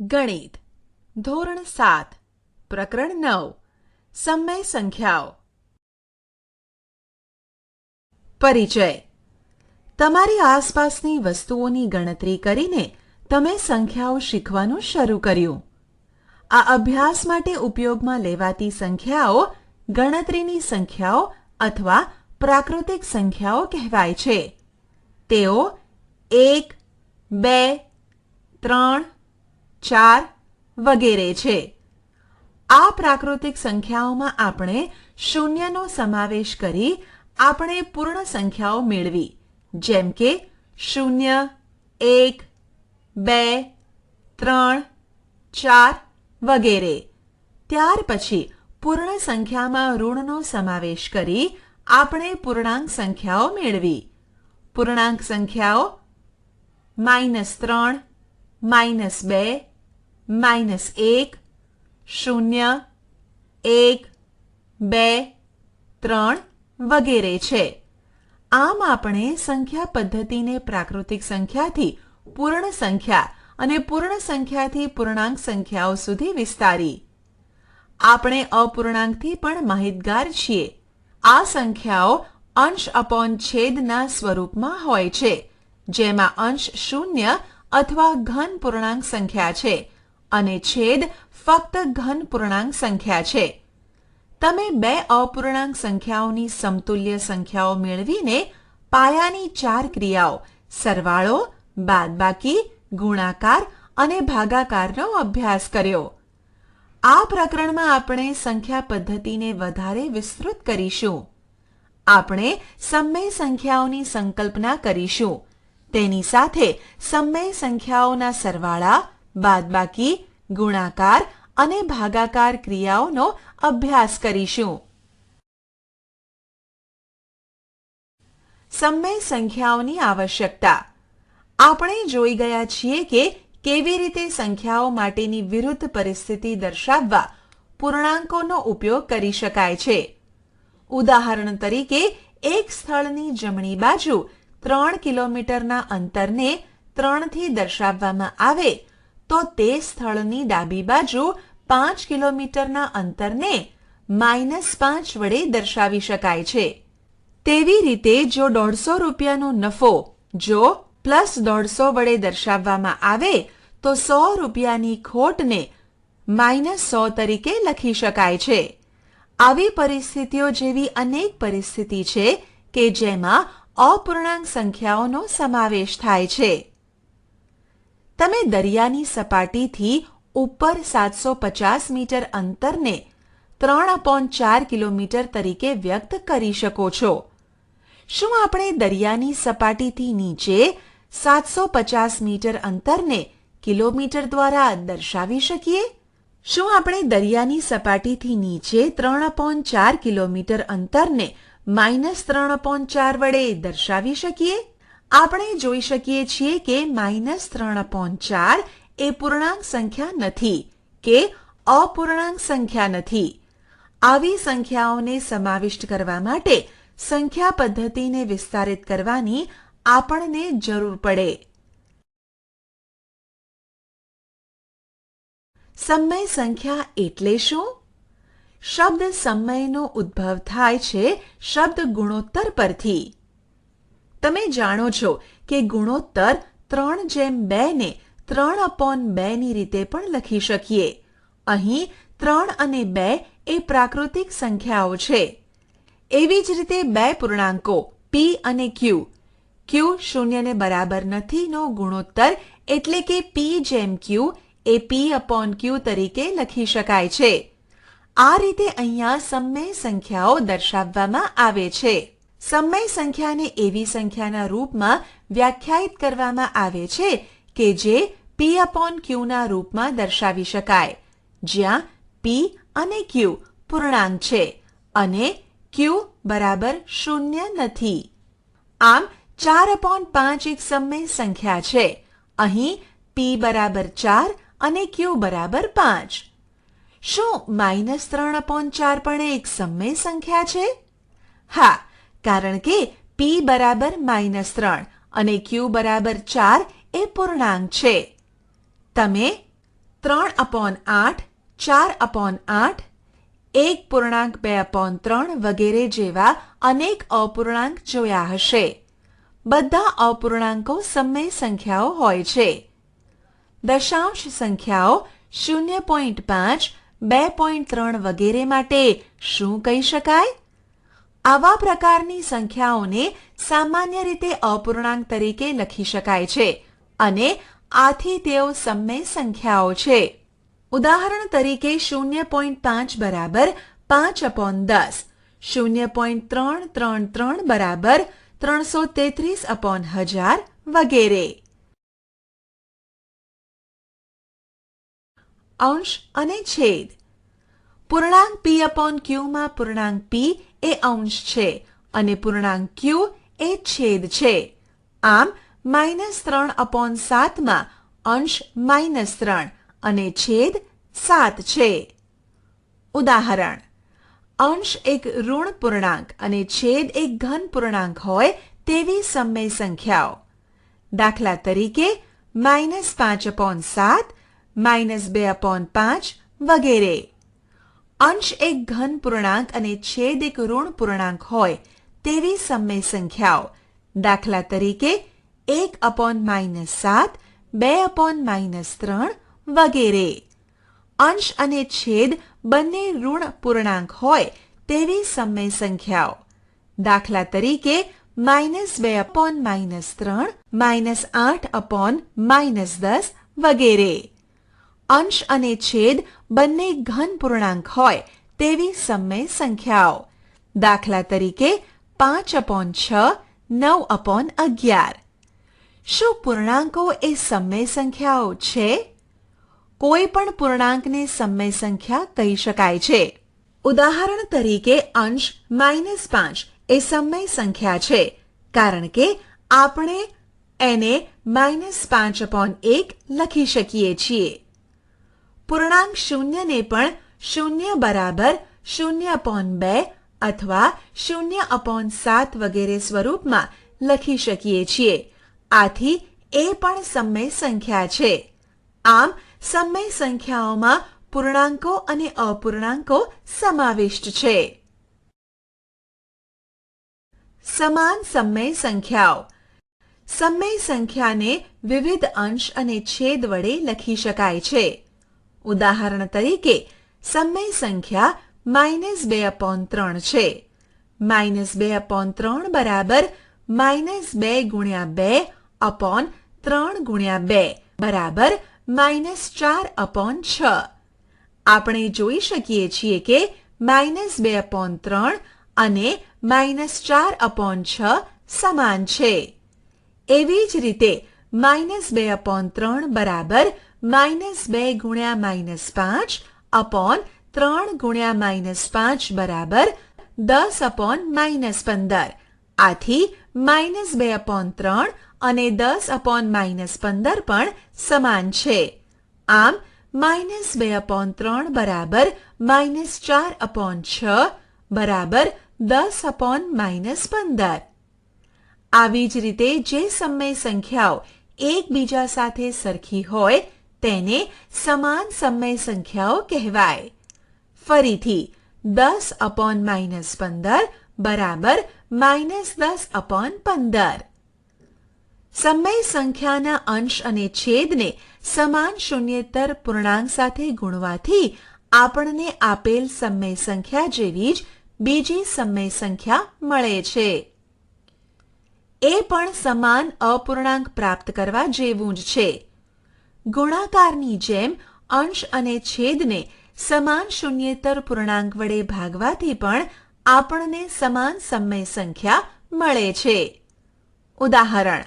ગણિત ધોરણ 7 પ્રકરણ 9 સમય સંખ્યાઓ. પરિચય. તમારી આસપાસની વસ્તુઓની ગણતરી કરીને તમે સંખ્યાઓ શીખવાનું શરૂ કર્યું. આ અભ્યાસ માટે ઉપયોગમાં લેવાતી સંખ્યાઓ ગણતરીની સંખ્યાઓ અથવા પ્રાકૃતિક સંખ્યાઓ કહેવાય છે. તેઓ 1, 2, 3, 4 વગેરે છે. આ પ્રાકૃતિક સંખ્યાઓમાં આપણે શૂન્યનો સમાવેશ કરી આપણે પૂર્ણ સંખ્યાઓ મેળવી, જેમ કે 0, 1, 2, 3, 4 વગેરે. ત્યાર પછી પૂર્ણ સંખ્યામાં ઋણનો સમાવેશ કરી આપણે પૂર્ણાંક સંખ્યાઓ મેળવી. પૂર્ણાંક સંખ્યાઓ -3, -2, -1, 0, 1, 2, 3 વગેરે છે. આમ આપણે સંખ્યા પદ્ધતિને પ્રાકૃતિક સંખ્યાથી પૂર્ણ સંખ્યા અને પૂર્ણ સંખ્યાથી પૂર્ણાંક સંખ્યાઓ સુધી વિસ્તારી. આપણે અપૂર્ણાંકથી પણ માહિતગાર છીએ. આ સંખ્યાઓ અંશ અપોન છેદના સ્વરૂપમાં હોય છે, જેમાં અંશ શૂન્ય અથવા ઘન પૂર્ણાંક સંખ્યા છે અને છેદ ફક્ત ઘન પૂર્ણાંક સંખ્યા છે. તમે બે અપૂર્ણાંક સંખ્યાઓની સમતુલ્ય સંખ્યાઓ મેળવીને પાયાની 4 ક્રિયાઓ સરવાળો, બાદબાકી, ગુણાકાર અને ભાગાકારનો અભ્યાસ કર્યો. આ પ્રકરણમાં આપણે સંખ્યા પદ્ધતિને વધારે વિસ્તૃત કરીશું. આપણે સમય સંખ્યાઓની સંકલ્પના કરીશું. તેની સાથે સમય સંખ્યાઓના સરવાળા, બાદબાકી, ગુણાકાર અને ભાગાકાર ક્રિયાઓનો અભ્યાસ કરીશું. સમય સંખ્યાઓની આવશ્યકતા. આપણે જોઈ ગયા છીએ કે કેવી રીતે સંખ્યાઓ માટેની વિરુદ્ધ પરિસ્થિતિ દર્શાવવા પૂર્ણાંકોનો ઉપયોગ કરી શકાય છે. ઉદાહરણ તરીકે, એક સ્થળની જમણી બાજુ 3 કિલોમીટરના અંતરને 3 થી દર્શાવવામાં આવે તો તે સ્થળની ડાબી બાજુ 5 કિલોમીટરના અંતરને -5 વડે દર્શાવી શકાય છે. તેવી રીતે જો 150 રૂપિયાનો નફો જો +150 વડે દર્શાવવામાં આવે તો 100 રૂપિયાની ખોટને -100 તરીકે લખી શકાય છે. આવી પરિસ્થિતિઓ જેવી અનેક પરિસ્થિતિ છે કે જેમાં અપૂર્ણાંક સંખ્યાઓનો સમાવેશ થાય છે. તમે દરિયાની સપાટીથી ઉપર 750 મીટર અંતરને 3/4 કિલોમીટર તરીકે વ્યક્ત કરી શકો છો. શું આપણે દરિયાની સપાટીથી નીચે 750 મીટર અંતરને કિલોમીટર દ્વારા દર્શાવી શકીએ? શું આપણે દરિયાની સપાટીથી નીચે 3/4 કિલોમીટર અંતરને -3/4 વડે દર્શાવી શકીએ? આપણે જોઈ શકીએ છીએ કે -3/4 એ પૂર્ણાંક સંખ્યા નથી કે અપૂર્ણાંક સંખ્યા નથી. આવી સંખ્યાઓને સમાવિષ્ટ કરવા માટે સંખ્યા પદ્ધતિને વિસ્તારિત કરવાની આપણને જરૂર પડે. સમય સંખ્યા એટલે શું? શબ્દ સમયનો ઉદ્ભવ થાય છે શબ્દ ગુણોત્તર પરથી. તમે જાણો છો કે ગુણોત્તર 3:2 ને 3/2 ની રીતે પણ લખી શકીએ. અહીં 3 અને 2 એ પ્રાકૃતિક સંખ્યાઓ છે. એવી જ રીતે બે પૂર્ણાંકો p અને q, q 0 ને બરાબર નથી નો ગુણોત્તર એટલે કે p/q એ p/q તરીકે લખી શકાય છે. આ રીતે અહીંયા સમય સંખ્યાઓ દર્શાવવામાં આવે છે. સમય સંખ્યાને એવી સંખ્યાના રૂપમાં વ્યાખ્યાયિત કરવામાં આવે છે કે જે p/q ના રૂપમાં દર્શાવી શકાય, જ્યાં p અને q પૂર્ણાંક છે અને q બરાબર 0 નથી. આમ 4/5 એક સમય સંખ્યા છે. અહીં p બરાબર 4 અને q બરાબર 5. શું -3/4 પણ એક સમય સંખ્યા છે? હા, કારણ કે p બરાબર -3 અને q બરાબર 4 એ પૂર્ણાંક છે. તમે 3/8, 4/8, 1.2/3 વગેરે જેવા અનેક અપૂર્ણાંક જોયા હશે. બધા અપૂર્ણાંકો સમય સંખ્યાઓ હોય છે. દશાંશ સંખ્યાઓ 0.5, 2.3 વગેરે માટે શું કહી શકાય? આવા પ્રકારની સંખ્યાઓને સામાન્ય રીતે અપૂર્ણાંક તરીકે લખી શકાય છે અને આથી તેઓ સમય સંખ્યાઓ છે. ઉદાહરણ તરીકે 0.5 બરાબર 5/10, 0.333 બરાબર 333/1000 વગેરે. અંશ અને છેદ. પૂર્ણાંક p/q માં પૂર્ણાંક p એ અંશ છે અને પૂર્ણાંક q એ છેદ છે. આમ -3/7 માં અંશ -3 અને છેદ 7 છે. ઉદાહરણ: અંશ એક ઋણ પૂર્ણાંક અને છેદ એક ધન પૂર્ણાંક હોય તેવી સમય સંખ્યાઓ. દાખલા તરીકે -5/7, -2/5 વગેરે. અંશ એક ધન પૂર્ણાંક અને છેદ એક ઋણ પૂર્ણાંક હોય તેવી સમય સંખ્યાઓ. દાખલા તરીકે 1/-7, 2/-3 વગેરે. અંશ અને છેદ બંને ઋણ પૂર્ણાંક હોય તેવી સમય સંખ્યાઓ. દાખલા તરીકે -2/-3, -8/-10 વગેરે. અંશ અને છેદ બંને ઘન પૂર્ણાંક હોય તેવી સમય સંખ્યાઓ. દાખલા તરીકે 5/6, 9/11. શું પૂર્ણાંકો એ સમય સંખ્યાઓ છે? કોઈ પણ પૂર્ણાંકને સમય સંખ્યા કહી શકાય છે. ઉદાહરણ તરીકે અંશ -5 એ સમય સંખ્યા છે કારણ કે આપણે એને -5/1 લખી શકીએ છીએ. પૂર્ણાંક શૂન્યને પણ 0 બરાબર 0/2 અથવા 0/7 વગેરે સ્વરૂપમાં લખી શકીએ છીએ. આથી એ પણ સમય સંખ્યા છે. આમ સમય સંખ્યાઓમાં પૂર્ણાંકો અને અપૂર્ણાંકો સમાવિષ્ટ છે. સમાન સમય સંખ્યાઓ. સમય સંખ્યાને વિવિધ અંશ અને છેદ વડે લખી શકાય છે. ઉદાહરણ તરીકે સમય સંખ્યા -2/3 છે. -2/3 બરાબર -2/2/3/2 બરાબર -4/6. આપણે જોઈ શકીએ છીએ કે -2/3 અને -4/6 સમાન છે. એવી જ રીતે -2/3 બરાબર -2 × -5/3 × બરાબર 10/-15. આથી -2/3 અને 10/-15 પણ સમાન છે. આમ -2/3 બરાબર -4/6 બરાબર 10/-15. આવી જ રીતે જે સમય સંખ્યાઓ એકબીજા સાથે સરખી હોય તેને સમાન સમય સંખ્યાઓ કહેવાય. ફરીથી 10/-15 બરાબર -10/15. સમય સંખ્યાના અંશ અને છેદને સમાન શૂન્યેતર પૂર્ણાંક સાથે ગુણવાથી આપણને આપેલ સમય સંખ્યા જેવી જ બીજી સમય સંખ્યા મળે છે. એ પણ સમાન અપૂર્ણાંક પ્રાપ્ત કરવા જેવું જ છે. ગુણાકારની જેમ અંશ અને છેદને સમાન શૂન્યેતર પૂર્ણાંક વડે ભાગવાથી પણ આપણને સમાન સમય સંખ્યા મળે છે. ઉદાહરણ: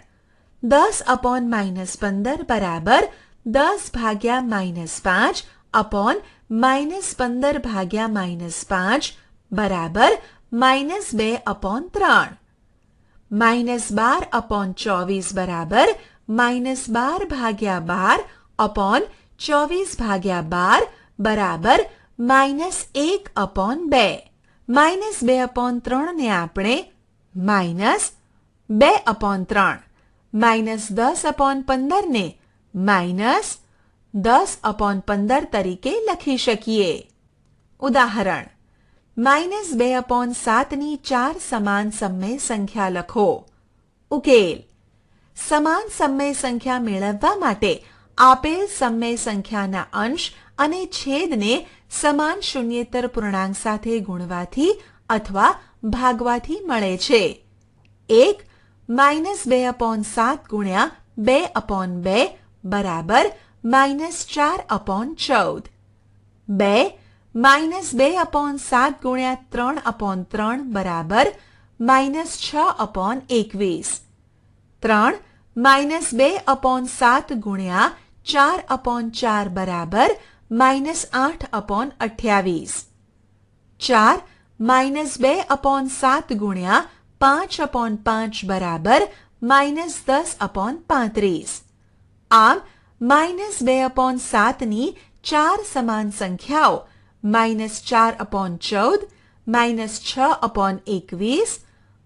10/-15 બરાબર 10/5/-15/-5 બરાબર -2/3. -12/24 બરાબર -12/12/24/12 બરાબર -1/2. -2/3 ને આપણે -2/3, -10/15 ને 10/15 તરીકે લખી શકીએ. ઉદાહરણ: -2/7 ની 4 સમાન સમય સંખ્યા લખો. ઉકેલ: સમાન સમય સંખ્યા મેળવવા માટે આપેલ સમય સંખ્યાના અંશ અને છેદને સમાન શૂન્યેતર પૂર્ણાંક સાથે ગુણવાથી અથવા ભાગવાથી મળે છે. 1 -2/7 ગુણ્યા 2/2 બરાબર -4/14. 2 -2/7 ગુણ્યા 3/3 બરાબર -6/21. 3 -2/7 ગુણ્યા 4/4 બરાબર -8/28. 4 -2/7 ગુણ્યા 5/5 બરાબર -10/35. આમ -2/7 ની 4 સમાન સંખ્યાઓ -4/14, -6/21,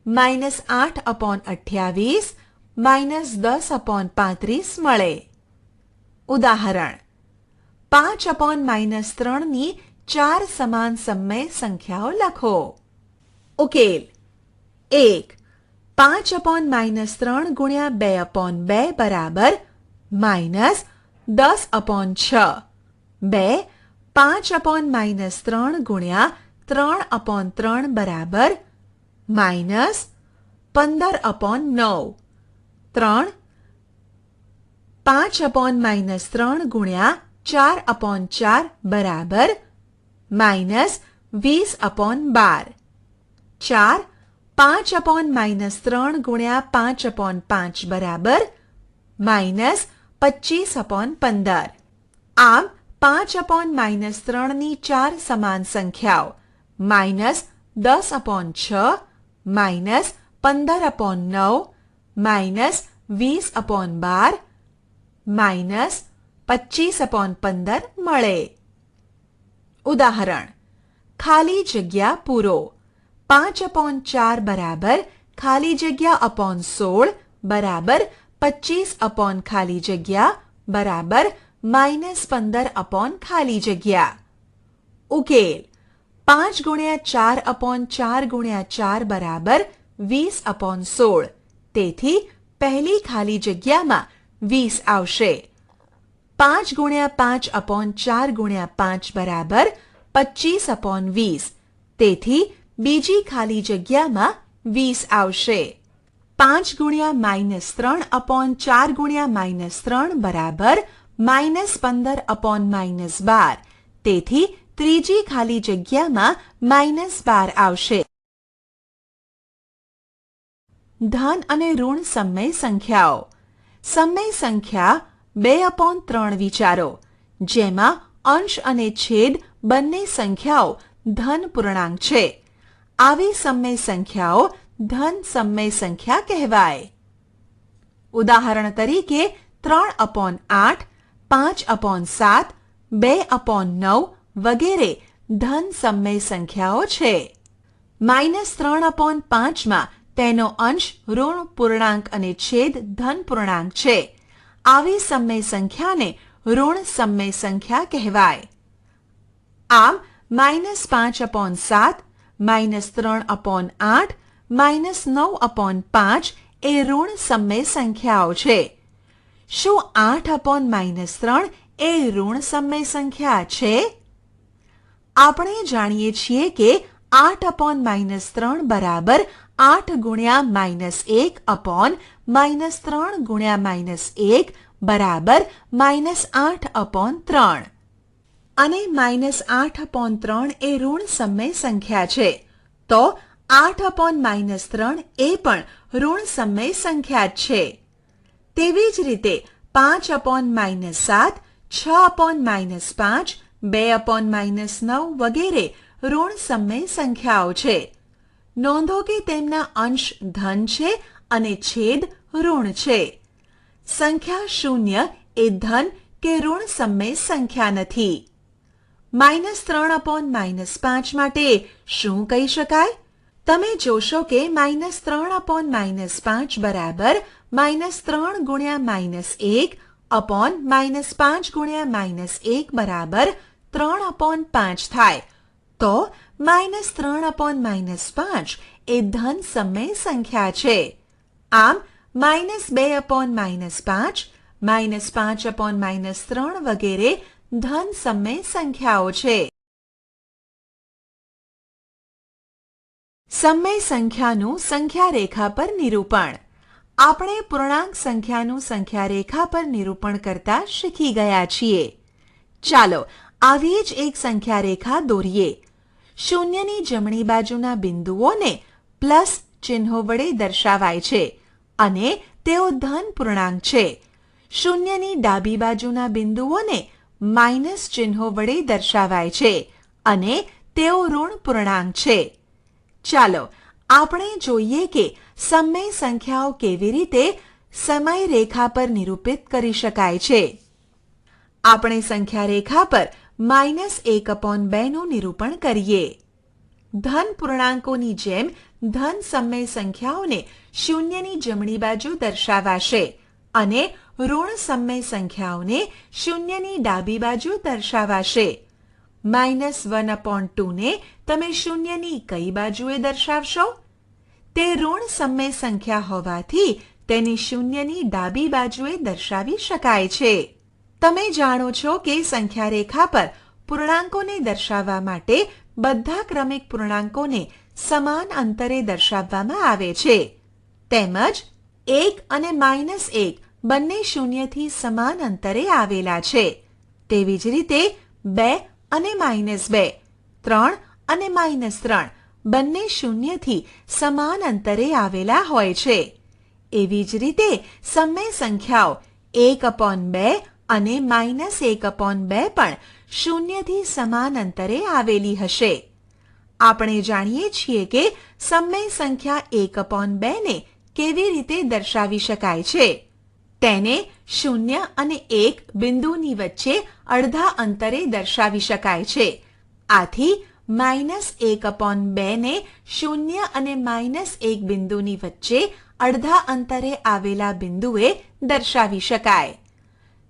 -8/28, -10/35 મળે. ઉદાહરણ: 5/-3 ની 4 સમાન સમય સંખ્યાઓ લખો. ઉકેલ: 1 5/-3 ગુણ્યા 2/2 બરાબર -10/6. 2 5/-3 ગુણ્યા 3/3 બરાબર -15/9. 3 5/-3 ગુણ્યા 4/4 બરાબર -20/12. 4 5/-3 ગુણ્યા 5/5 બરાબર -25/15. આમ 5/-3 ની 4 સમાન સંખ્યાઓ -10/6, -15/9, -20/12, -25/15 મળે. ઉદાહરણ: ખાલી જગ્યા પૂરો. 5/4 બરાબર ખાલી જગ્યા / 16 બરાબર 25 ખાલી જગ્યા બરાબર -15 ખાલી જગ્યા. ઉકેલ: 5 ગુણ્યા 4/4 ગુણ્યા 4 બરાબર 20/16. તેથી પહેલી ખાલી જગ્યામાં 20 આવશે. 5 ગુણ્યા 5/4 ગુણ્યા 5 બરાબર 25/20. તેથી બીજી ખાલી જગ્યામાં 20 આવશે. 5 ગુણ્યા -3/4 ગુણ્યા -3 બરાબર -15/12. તેથી ત્રીજી ખાલી જગ્યામાં -12 આવશે. ધન અને ઋણ સમય સંખ્યાઓ. સમય સંખ્યા 2/3 વિચારો, જેમાં અંશ અને છેદ બંને સંખ્યાઓ ધન પૂર્ણાંક છે. આવી સમય સંખ્યાઓ ધન સમય સંખ્યા કહેવાય. ઉદાહરણ તરીકે 3/8, 5/7, 2/9 વગેરે ધન સમય સંખ્યાઓ છે. -3/5 માં તેનો અંશ ઋણ પૂર્ણાંક અને છેદ ધન પૂર્ણાંક છે. આવી સમય સંખ્યાને ઋણ સમય સંખ્યા કહેવાય. આમ -5/7, -3/8, -9/5 એ ઋણ સમય સંખ્યાઓ છે. શું 8/3 એ ઋણ સમય સંખ્યા છે? આપણે જાણીએ છીએ કે 8/3 બરાબર 8 ગુણ્યા -1/-3 ગુણ્યા -1 બરાબર -8/3. અને -8/3 એ ઋણ સમય સંખ્યા છે. તો 8/3 એ પણ ઋણ સમય સંખ્યા જ છે. તેવી જ રીતે 5/-7, 6/-5, 2/-9 વગેરે ઋણ સમય સંખ્યાઓ છે. નોંધો કે તેમના અંશ ધન છે અને છેદ ઋણ છે. સંખ્યા 0 એ ધન કે ઋણ સમય સંખ્યા નથી. -3/-5 માટે શું કહી શકાય? તમે જોશો કે -3/-5 બરાબર -3 ગુણ્યા -1 અપોન -5 ગુણ્યા -1 બરાબર 3/5 થાય. તો -3/-5 એ ધન સમય સંખ્યા છે. આમ -2/-5, -5/-3 વગેરે ધન સમય સંખ્યાઓ છે. સમય સંખ્યાનું સંખ્યા રેખા પર નિરૂપણ. આપણે પૂર્ણાંક સંખ્યાનું સંખ્યા રેખા પર નિરૂપણ કરતા શીખી ગયા છીએ. ચાલો આવી જ એક સંખ્યા રેખા દોરીએ. શૂન્યની જમણી બાજુના બિંદુઓને પ્લસ ચિહ્નો વડે દર્શાવાય છે અને તેઓ ધન પૂર્ણાંક છે. શૂન્યની ડાબી બાજુના બિંદુઓને માઇનસ ચિહ્નો વડે દર્શાવાય છે અને તેઓ ઋણ પૂર્ણાંક છે. ચાલો આપણે જોઈએ કે સમય સંખ્યાઓ કેવી રીતે સમય રેખા પર નિરૂપિત કરી શકાય છે. આપણે સંખ્યા રેખા પર -1/2 નું નિરૂપણ કરીએ. ધન પૂર્ણાંકોની જેમ ધન સમય સંખ્યાઓને શૂન્યની જમણી બાજુ દર્શાવાશે અને ઋણ સમય સંખ્યાઓને શૂન્યની ડાબી બાજુ દર્શાવાશે. -1/2 ને તમે શૂન્યની કઈ બાજુએ દર્શાવશો? તે ઋણ સમય સંખ્યા હોવાથી તેને શૂન્યની ડાબી બાજુએ દર્શાવી શકાય છે. તમે જાણો છો કે સંખ્યા રેખા પર પૂર્ણાંકોને દર્શાવવા માટે બધા ક્રમિક પૂર્ણાંકોને સમાન અંતરે દર્શાવવામાં આવે છે. તેમજ 1 અને -1 બંને શૂન્યથી સમાન અંતરે આવેલા છે. તેવી જ રીતે 2 અને -2, 3 અને -3 બંને શૂન્યથી સમાન અંતરે આવેલા હોય છે. એવી જ રીતે સમય સંખ્યાઓ 1/2 અને -1/2 પણ શૂન્યથી સમાન અંતરે આવેલી હશે. આપણે જાણીએ છીએ કે સમય સંખ્યા 1/2 ને કેવી રીતે દર્શાવી શકાય છે. તેને 0 અને 1 બિંદુની વચ્ચે અડધા અંતરે દર્શાવી શકાય છે. આથી -1/2 ને 0 અને -1 બિંદુની વચ્ચે અડધા અંતરે આવેલા બિંદુએ દર્શાવી શકાય.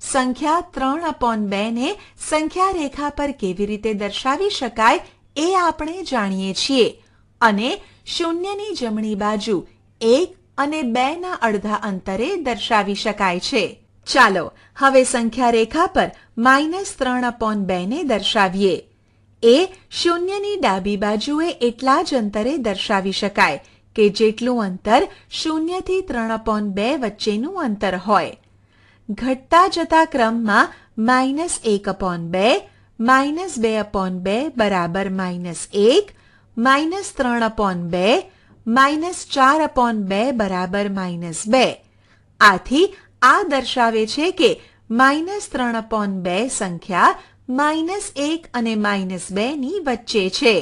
સંખ્યા 3/2 ને સંખ્યા રેખા પર કેવી રીતે દર્શાવી શકાય એ આપણે જાણીએ છીએ અને શૂન્યની જમણી બાજુ 1 અને 2 ના અડધા અંતરે દર્શાવી શકાય છે. ચાલો હવે સંખ્યા રેખા પર -3/2 ને દર્શાવીએ. એ શૂન્યની ડાબી બાજુએ એટલા જ અંતરે દર્શાવી શકાય કે જેટલું અંતર 0 થી 3/2 વચ્ચેનું અંતર હોય. ઘટતા જતા ક્રમમાં -1/2, -2/2 બરાબર -1, -3/2, -4/2 બરાબર -2. આથી આ દર્શાવે છે કે -3/2 સંખ્યા -1 અને -2 ની વચ્ચે છે.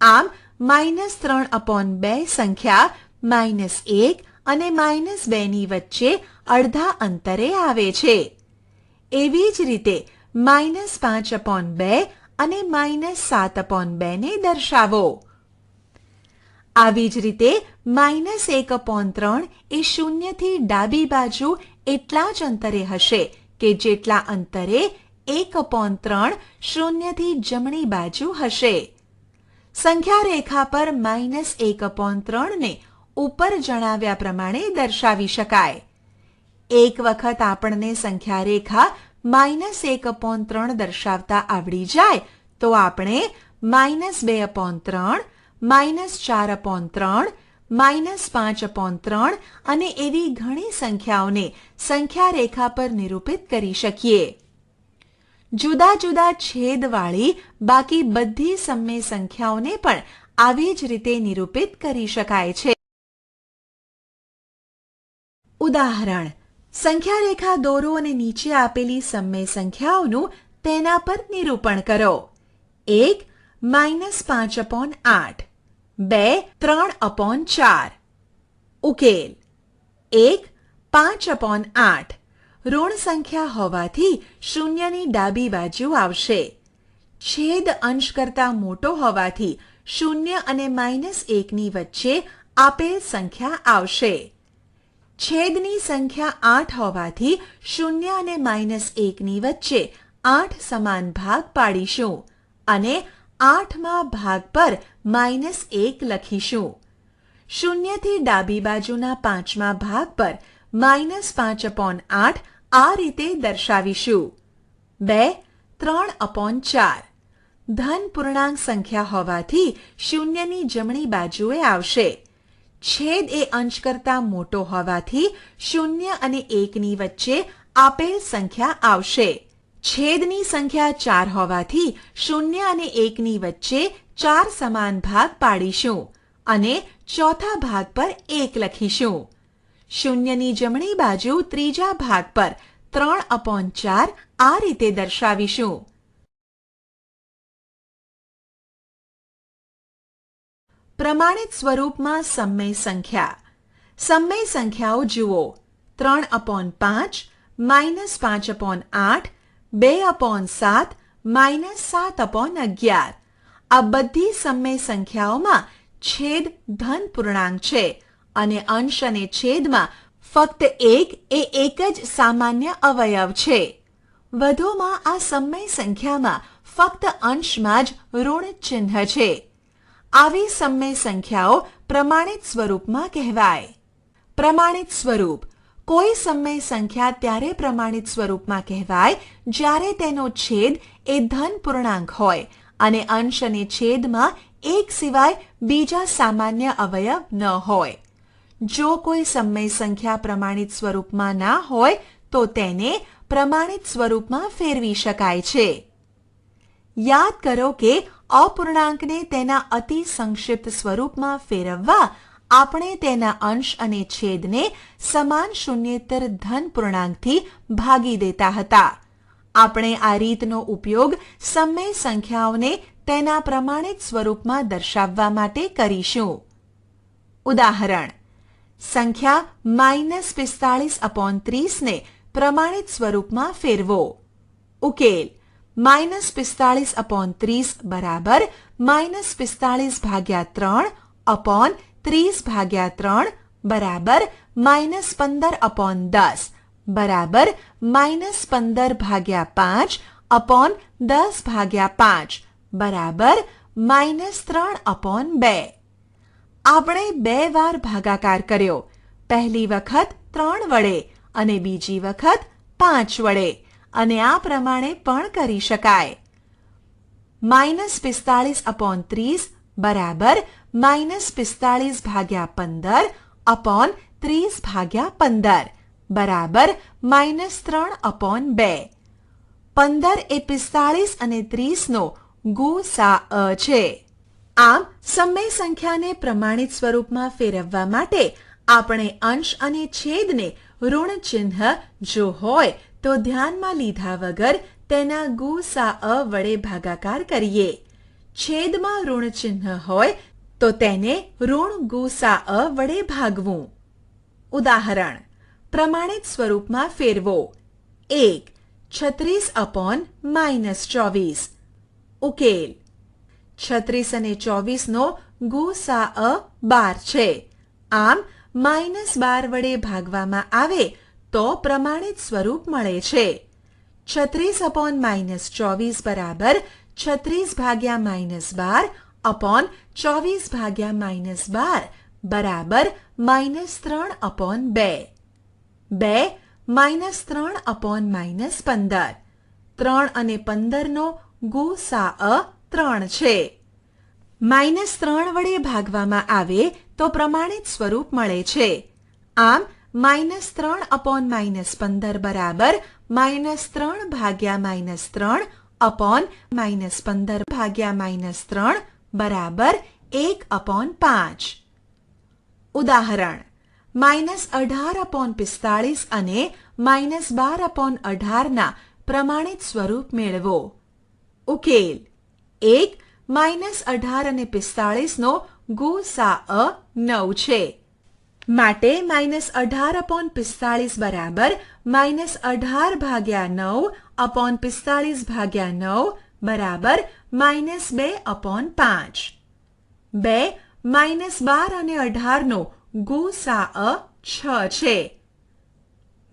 આમ -3/2 સંખ્યા -1 અને -2 ની વચ્ચે અડધા અંતરે આવે છે. એવી જ રીતે -5/2 અને -7/2 ને દર્શાવો. આવી જ રીતે -1/3 એ શૂન્યથી ડાબી બાજુ એટલા જ અંતરે હશે કે જેટલા અંતરે 1/3 શૂન્યથી જમણી બાજુ હશે. સંખ્યા રેખા પર -1/3 ને ઉપર જણાવ્યા પ્રમાણે દર્શાવી શકાય. એક વખત આપણને સંખ્યા રેખા -1/3 દર્શાવતા આવડી જાય તો આપણે -2/3, -4/3, -5/3 અને એવી ઘણી સંખ્યાઓને સંખ્યા રેખા પર નિરૂપિત કરી શકીએ. જુદા જુદા છેદવાળી બાકી બધી સમય સંખ્યાઓને પણ આવી જ રીતે નિરૂપિત કરી શકાય છે. ઉદાહરણ: સંખ્યા રેખા દોરો અને નીચે આપેલી સમય સંખ્યાઓનું તેના પર નિરૂપણ કરો. 1 -5/8, 2 3/4. ઉકેલ: 1 5/8 ઋણ સંખ્યા હોવાથી શૂન્યની ડાબી બાજુ આવશે. છેદ અંશ કરતા મોટો હોવાથી 0 અને -1 ની વચ્ચે આપેલ સંખ્યા આવશે. છેદની સંખ્યા 8 હોવાથી 0 અને -1 ની વચ્ચે 8 સમાન ભાગ પાડીશું અને 8માં ભાગ પર -1 લખીશું. 0 થી ડાબી બાજુના 5મા ભાગ પર -5/8 આ રીતે દર્શાવીશું. 2 3/4 ધન પૂર્ણાંક સંખ્યા હોવાથી 0 ની જમણી બાજુએ આવશે. છેદ એ અંશ કરતાં મોટો હોવાથી 0 અને 1 ની વચ્ચે આપેલ સંખ્યા આવશે. છેદની સંખ્યા 4 હોવાથી 0 અને 1 ની વચ્ચે 4 સમાન ભાગ પાડીશું અને ચોથા ભાગ પર 1 લખીશું. 0 ની જમણી બાજુ ત્રીજા ભાગ પર 3/4 આ રીતે દર્શાવીશું. પ્રમાણિત સ્વરૂપમાં સમય સંખ્યા. સમય સંખ્યાઓ જુઓ. 3/5 -5/8 2/7 -7/11. આ બધી સમય સંખ્યાઓમાં છેદ ધન પૂર્ણાંક છે અને અંશ અને છેદમાં ફક્ત એક જ સામાન્ય અવયવ છે. વધુમાં આ સમય સંખ્યામાં ફક્ત અંશમાં જ ઋણ ચિહ્ન છે. આવી સમય સંખ્યાઓ પ્રમાણિત સ્વરૂપમાં કહેવાય. પ્રમાણિત સ્વરૂપ. કોઈ સમય સંખ્યા ત્યારે પ્રમાણિત સ્વરૂપમાં કહેવાય જ્યારે તેનો છેદ એ ધન પૂર્ણાંક હોય અને અંશ અને છેદમાં એક સિવાય બીજા સામાન્ય અવયવ ન હોય. જો કોઈ સમય સંખ્યા પ્રમાણિત સ્વરૂપમાં ના હોય તો તેને પ્રમાણિત સ્વરૂપમાં ફેરવી શકાય છે. યાદ કરો કે અપૂર્ણાંકને તેના અતિ સંક્ષિપ્ત સ્વરૂપમાં ફેરવવા આપણે તેના અંશ અને છેદને સમાન શૂન્યેતર ધન પૂર્ણાંકથી ભાગી દેતા હતા. આપણે આ રીતનો ઉપયોગ સમય સંખ્યાઓને તેના પ્રમાણિત સ્વરૂપમાં દર્શાવવા માટે કરીશું. ઉદાહરણ. સંખ્યા -45/30 ને પ્રમાણિત સ્વરૂપમાં ફેરવો. ઉકેલ. -45/30 બરાબર -45/3/30/3 બરાબર -15/10 બરાબર -15/5/10/5 બરાબર -3/2. આપણે 2 વાર ભાગાકાર કર્યો. પહેલી વખત 3 વડે અને બીજી વખત 5 વડે અને આ પ્રમાણે પણ કરી શકાય. -45/30 બરાબર -45/15/30/15 બરાબર -3/2. 15 એ 45 અને 30 નો ગુસાઅ છે. આમ સમય સંખ્યાને પ્રમાણિત સ્વરૂપમાં ફેરવવા માટે આપણે અંશ અને છેદને ઋણ ચિહ્ન જો હોય તો ધ્યાનમાં લીધા વગર તેના ગુસાઅ વડે ભાગાકાર કરીએ. છેદમાં ઋણ ચિહ્ન હોય તો તેને ઋણ ગુસાઅ વડે ભાગવું. ઉદાહરણ. પ્રમાણિત સ્વરૂપમાં ફેરવો. 1 36/-24. ઉકેલ. 36 અને 24 નો ગુસાઅ 12 છે. આમ -12 વડે ભાગવામાં આવે તો પ્રમાણિત સ્વરૂપ મળે છે. 36/-24 બરાબર 36/-12/24/-12 બરાબર -3/2. 2 -3/-15. 3 અને 15 નો ગુસાઅ 3 છે. -3 વડે ભાગવામાં આવે તો પ્રમાણિત સ્વરૂપ મળે છે. આમ -3/-15 બરાબર -3/-3/-15/-3 બરાબર 1/5. ઉદાહરણ. -18/45 અને -12/18 ના પ્રમાણિત સ્વરૂપ મેળવો. ઉકેલ. 1 -18 અને 45 નો ગુસાઅ 9 છે. માટે -18/45 બરાબર -18/9/45/9 બરાબર -2/5. 2 -12 અને 18 નો ગુસાઅ 6 છે.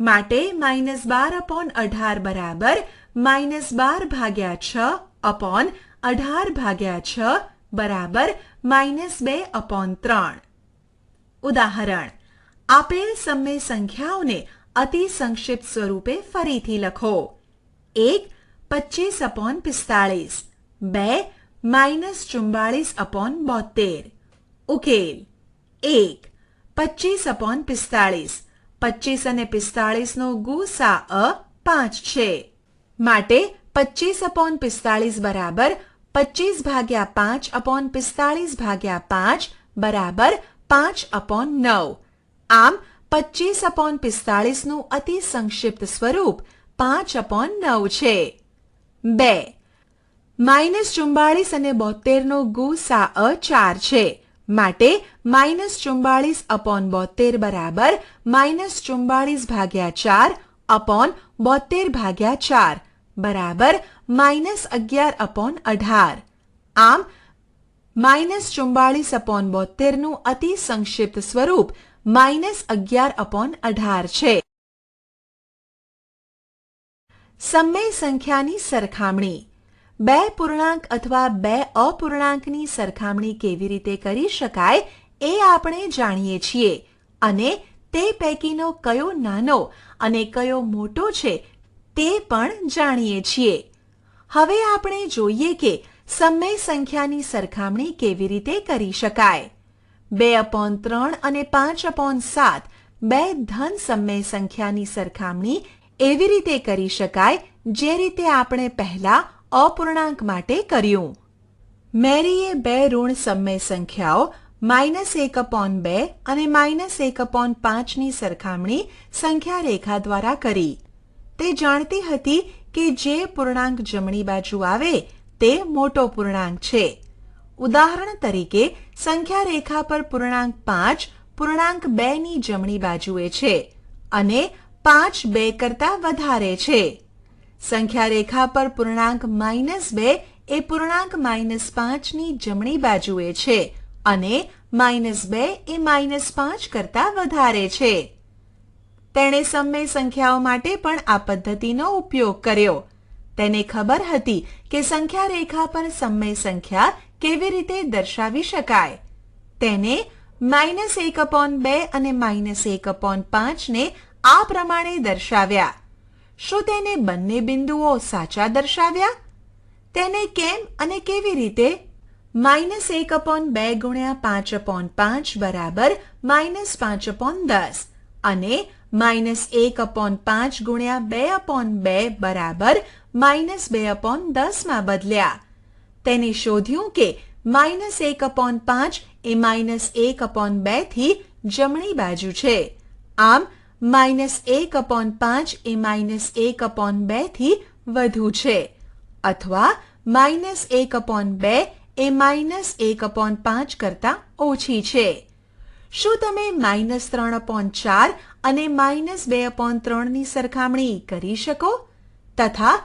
માટે -12/18 બરાબર -12 ભાગ્યા 6 અપોન 18 ભાગ્યા 6 બરાબર -2/3. ઉદાહરણ: આપેલ સમય સંખ્યાઓને અતિ સંક્ષિપ્ત સ્વરૂપે ફરીથી લખો. 1 25/45, 2 -44/72. ઉકેલ: 1 25/45. 25 અને 45 નો ગુસાઅ 5 છે. માટે 25/45 બરાબર 25 ભાગ્યા 5/45 ભાગ્યા 5 બરાબર 5/9. આમ 25/45 નું અતિ સંક્ષિપ્ત સ્વરૂપ 5/9 છે. 2 -44 અને 72 નો ગુસાઅ 4 છે. માટે -44/72 બરાબર -44 ભાગ્યા 4 અપોન 72 ભાગ્યા 4 બરાબર -11/18. આમ -44/72 નું અતિ સંક્ષિપ્ત સ્વરૂપ -11/18 છે. સમય સંખ્યાની સરખામણી. બે પૂર્ણાંક અથવા બે અપૂર્ણાંકની સરખામણી કેવી રીતે કરી શકાય એ આપણે જાણીએ છીએ અને તે પૈકીનો કયો નાનો અને કયો મોટો છે તે પણ જાણીએ છીએ. હવે આપણે જોઈએ કે સમય સંખ્યાની સરખામણી કેવી રીતે કરી શકાય. 2/3 અને 5/7 બે ધન સમય સંખ્યાની સરખામણી એવી રીતે કરી શકાય જે રીતે આપણે પહેલા અપૂર્ણાંક માટે કર્યું. મેરીએ બે ઋણ સમય સંખ્યાઓ -1/2 અને -1/5 ની સરખામણી સંખ્યા રેખા દ્વારા કરી. તે જાણતી હતી કે જે પૂર્ણાંક જમણી બાજુ આવે તે મોટો પૂર્ણાંક છે. ઉદાહરણ તરીકે સંખ્યા રેખા પર પૂર્ણાંક 5 પૂર્ણાંક 2 ની જમણી બાજુએ છે અને 5 2 કરતાં વધારે છે. સંખ્યા રેખા પર પૂર્ણાંક -2 એ પૂર્ણાંક -5 ની જમણી બાજુએ છે અને -2 એ -5 કરતાં વધારે છે. તેણે સમય સંખ્યાઓ માટે પણ આ પદ્ધતિનો ઉપયોગ કર્યો. તેને ખબર હતી કે સંખ્યા રેખા પર સમય સંખ્યા કેવી રીતે દર્શાવી શકાય. તેને -1/2 અને -1/5 ને આ પ્રમાણે દર્શાવ્યા. શું તેને બંને બિંદુઓ સાચા દર્શાવ્યા? તેને કેમ અને કેવી રીતે? -1/2 ગુણ્યા 5/5 બરાબર -5/10 અને -1/5 ગુણ્યા 2/2 બરાબર -2/10 માં બદલ્યા. તેને શોધ્યું કે -1/5 એ -1/2 થી જમણી બાજુ છે. આમ -1/5 એ -1/2 થી વધુ છે અથવા -1/2 એ -1/5 કરતાં ઓછી છે. શું તમે -3/4 અને -2/3 ની સરખામણી કરી શકો તથા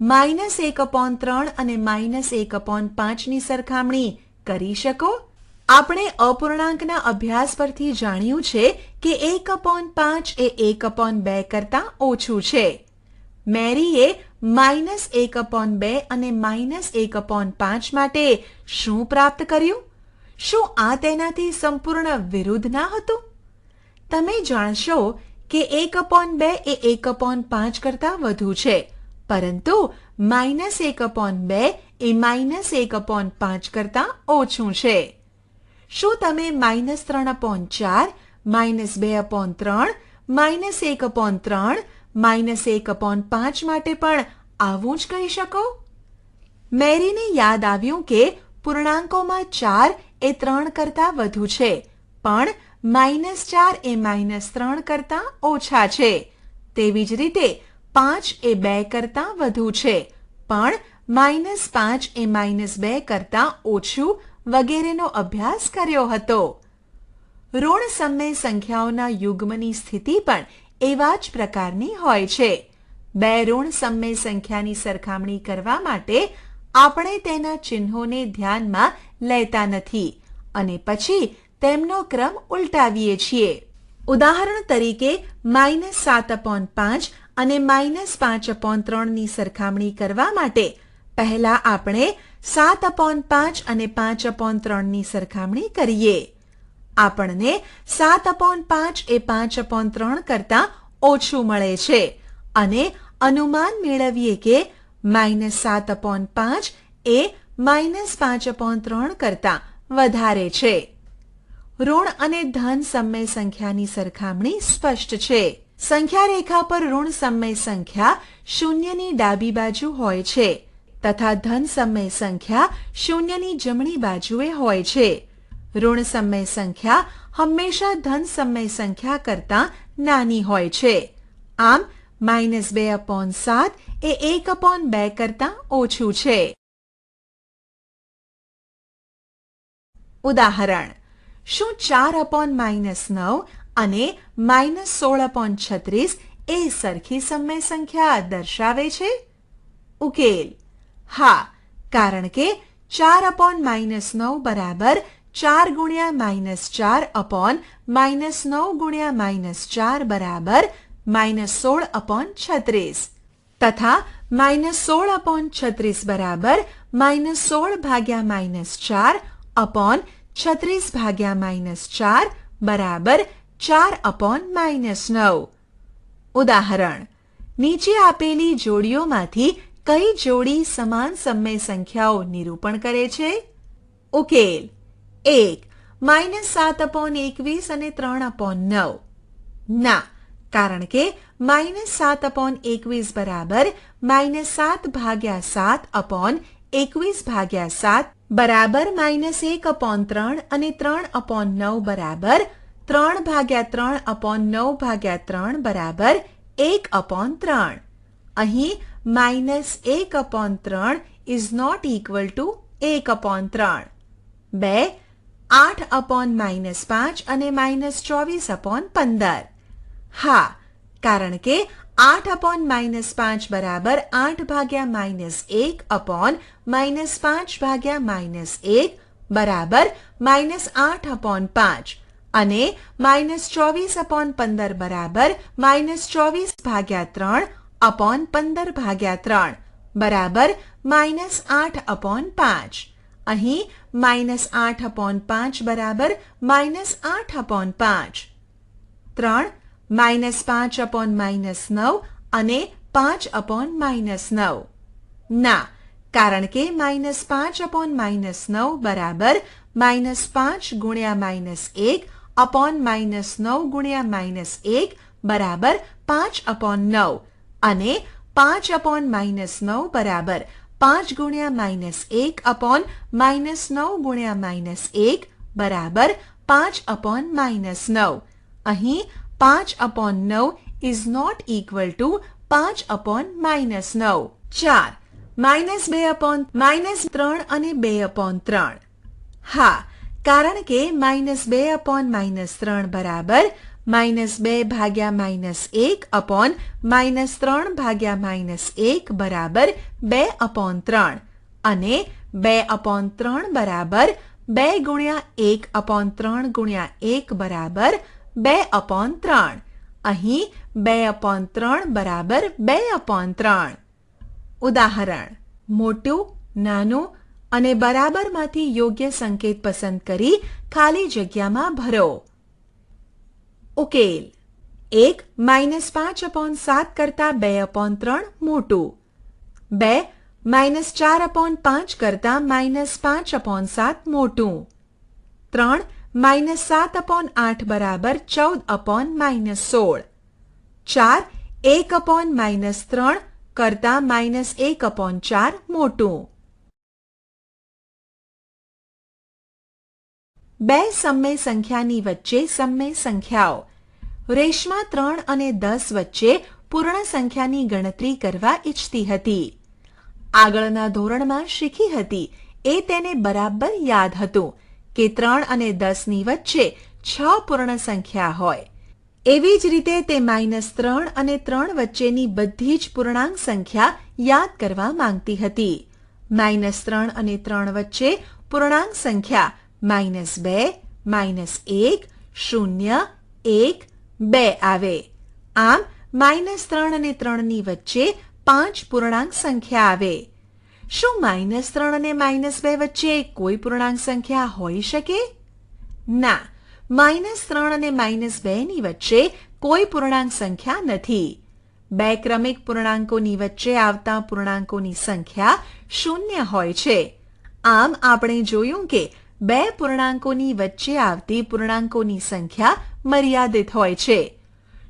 -1/3 અને -1/5 ની સરખામણી કરી શકો? આપણે અપૂર્ણાંકના અભ્યાસ પરથી જાણ્યું છે કે 1/5 એ 1/2 કરતાં ઓછું છે. મેરીએ -1/2 અને -1/5 માટે શું પ્રાપ્ત કર્યું? શું આ તેનાથી સંપૂર્ણ વિરુદ્ધ ના હતું? તમે જાણશો કે 1/2 એ 1/5 કરતાં વધુ છે, પરંતુ -1/2 એ -1/5 કરતાં ઓછું છે. શું તમે -3/4, -2/3, -1/3, -1/5 માટે પણ આવું જ કહી શકો? મેરીને યાદ આવ્યું કે પૂર્ણાંકોમાં 4 એ 3 કરતાં વધુ છે, પણ -4 એ -3 કરતાં ઓછા છે. તેવી જ રીતે 5 એ 2 કરતાં વધુ છે, પણ -5 એ -2 કરતાં ઓછું વગેરેનો અભ્યાસ કર્યો હતો. ઋણ સમય સંખ્યાઓના યુગ્મની સ્થિતિ પણ એવા જ પ્રકારની હોય છે. બે ઋણ સમય સંખ્યાની સરખામણી કરવા માટે આપણે તેના ચિહ્નોને ધ્યાનમાં લેતા નથી અને પછી તેમનો ક્રમ ઉલટાવીએ છીએ. ઉદાહરણ તરીકે -7/5 અને -5/3 ની સરખામણી કરવા માટે પહેલા આપણે 7/5 અને 5/3 ની સરખામણી કરીએ. આપણને 7/5 એ 5/3 કરતાં ઓછું મળે છે અને અનુમાન મેળવીએ કે -7/5 એ -5/3 કરતાં વધારે છે. ઋણ અને ધન સમય સંખ્યાની સરખામણી સ્પષ્ટ છે. સંખ્યા રેખા પર ઋણ સમય સંખ્યા શૂન્યની ડાબી બાજુ હોય છે તથા ધન સમય સંખ્યા શૂન્યની જમણી બાજુએ હોય છે. ઋણ સમય સંખ્યા હંમેશા ધન સમય સંખ્યા કરતાં નાની હોય છે. આમ -2/7 એ 1/2 કરતાં ઓછું છે. ઉદાહરણ: શું 4/9 અને -16/36 એ સરખી સમય સંખ્યા દર્શાવે છે? ઉકેલ: હા, કારણ કે 4/9 બરાબર 4 ગુણ્યા -4/9 ગુણ્યા -4 બરાબર -16/36 તથા -16/36 બરાબર -16 ભાગ્યા -4 36 ભાગ્યા -4 બરાબર 4/9. ઉદાહરણ: નીચે આપેલી જોડીઓમાંથી કઈ જોડી સમાન સમય સંખ્યાઓ નિરૂપણ કરે છે? ઉકેલ: 1. -7/21 અને 3/9. ના, કારણ કે -7/21 બરાબર -7 ભાગ્યા 7/21 ભાગ્યા 7 બરાબર -1/3 અને 3/9 બરાબર 3 ભાગ્યા 3/9 ભાગ્યા 3 બરાબર 1/3. અહીં -1/3 is not equal to 1/3. 2. 8/5 અને -24/15. હા, કારણ કે 8/5 બરાબર 8 ભાગ્યા -1/5 ભાગ્યા -1 બરાબર -8/5 અને -24/15 બરાબર -24 ભાગ્યા 3/15 ભાગ્યા 3 બરાબર -8/5. અહીં -8/5 બરાબર -8/5. 3. -5/9 અને 5/9. ના, કારણ કે -5/9 બરાબર -5 ગુણ્યા -1/9 ગુણ્યા -1 બરાબર 5/9 અને 5/9 બરાબર 5 ગુણ્યા -1/9 ગુણ્યા -1 બરાબર 5/9. અહીં 5/9 is not equal to 5/9. 4. -3 અને 2/3. હા, કારણ કે -2/3 બરાબર -2 ભાગ્યા -1/-3 ભાગ્યા -1 બરાબર 2/3 અને 2/3 બરાબર 2 ગુણ્યા 1/3 ગુણ્યા 1 બરાબર 2/3. અહીં 2/3 બરાબર 2/3. ઉદાહરણ: મોટું, નાનું અને બરાબરમાંથી યોગ્ય સંકેત પસંદ કરી ખાલી જગ્યામાં ભરો. ઉકેલ: 1. -5/7 કરતાં 2/3 મોટું. 2. -4/5 કરતાં -5/7 મોટું. 3. -7/8 બરાબર 14/-16. 4. 1/-3 કરતાં -1/4 મોટું. બે સમય સંખ્યાની વચ્ચે સમય સંખ્યાઓ. રેશમા 3 અને 10 વચ્ચે પૂર્ણ સંખ્યાની ગણતરી કરવા ઈચ્છતી હતી. આગળના ધોરણમાં શીખી હતી એ તેને બરાબર યાદ હતું કે 3 અને 10 ની વચ્ચે 6 પૂર્ણ સંખ્યા હોય. એવી જ રીતે તે -3 અને 3 વચ્ચેની બધી જ પૂર્ણાંક સંખ્યા યાદ કરવા માંગતી હતી. -3 અને 3 વચ્ચે પૂર્ણાંક સંખ્યા -2, -1, 0, 1, 2 આવે. આમ -3 અને 3ની વચ્ચે 5 પૂર્ણાંક સંખ્યા આવે. શું -3 અને -2 વચ્ચે કોઈ પૂર્ણાંક સંખ્યા હોઈ શકે? ના, -3 અને -2ની વચ્ચે કોઈ પૂર્ણાંક સંખ્યા નથી. બે ક્રમિક પૂર્ણાંકોની વચ્ચે આવતા પૂર્ણાંકોની સંખ્યા શૂન્ય હોય છે. આમ આપણે જોયું કે બે પૂર્ણાંકોની વચ્ચે આવતી પૂર્ણાંકોની સંખ્યા મર્યાદિત હોય છે.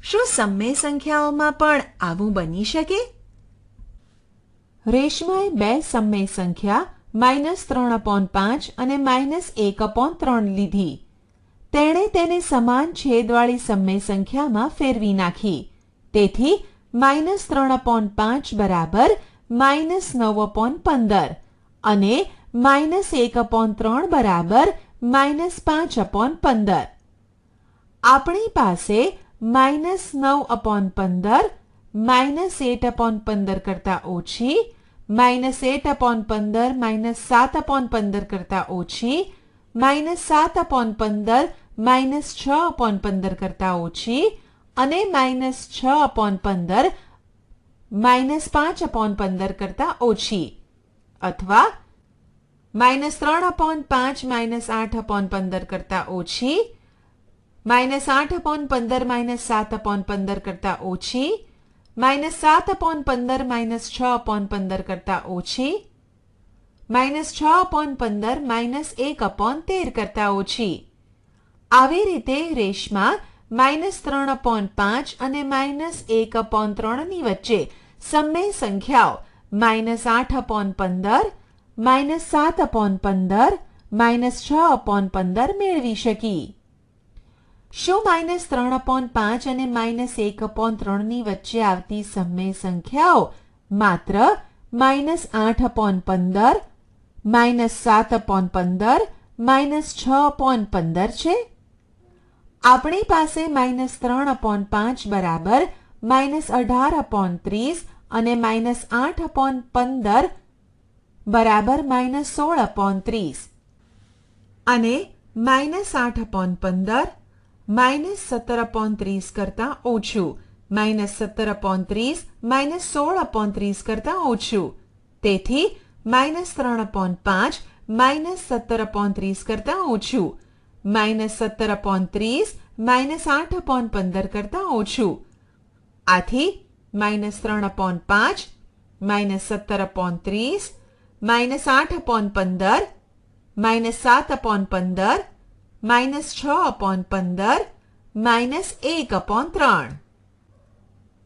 શું સમય સંખ્યાઓમાં પણ આવું બની શકે? રેશમાએ બે સમય સંખ્યા -3/5 અને -1/3 લીધી. તેણે તેને સમાન છેદવાળી સમય સંખ્યામાં ફેરવી નાખી. તેથી -3/5 બરાબર -9/15 અને -1/3 બરાબર -5/15. આપણી પાસે -9/15 -8/15 કરતાં ઓછી, -8/15 -7/15 કરતાં ઓછી, -7/15 -6/15 કરતાં ઓછી અને -6/15 -5/15 કરતાં ઓછી, અથવા -3/5 -8/15 કરતાં ઓછી, -8/15 -7/15 કરતાં ઓછી, -7/15 -6/15 કરતાં ઓછી, -6/15 -1/13 કરતાં ઓછી. આવી રીતે રેશમા -3/5 અને -1/3ની વચ્ચે સમય સંખ્યાઓ -8/15, -7/15, -6/15 મેળવી શકી. શું -3/5 અને -1/3ની વચ્ચે આવતી સમય સંખ્યાઓ માત્ર -8/15, -7/15, -6/15 છે? આપણી પાસે -3/5 બરાબર -18/30 અને -8/15 બરાબર -16/30 અને -8/15 -17/30 કરતાં ઓછું, -17/30 -16/30 કરતાં ઓછું. તેથી -3/5 -17/30 કરતાં ઓછું, -17/30 -8/15 કરતાં ઓછું. આથી -3/5 -17/30 -8/15 -7/15 -6/15 -1/3.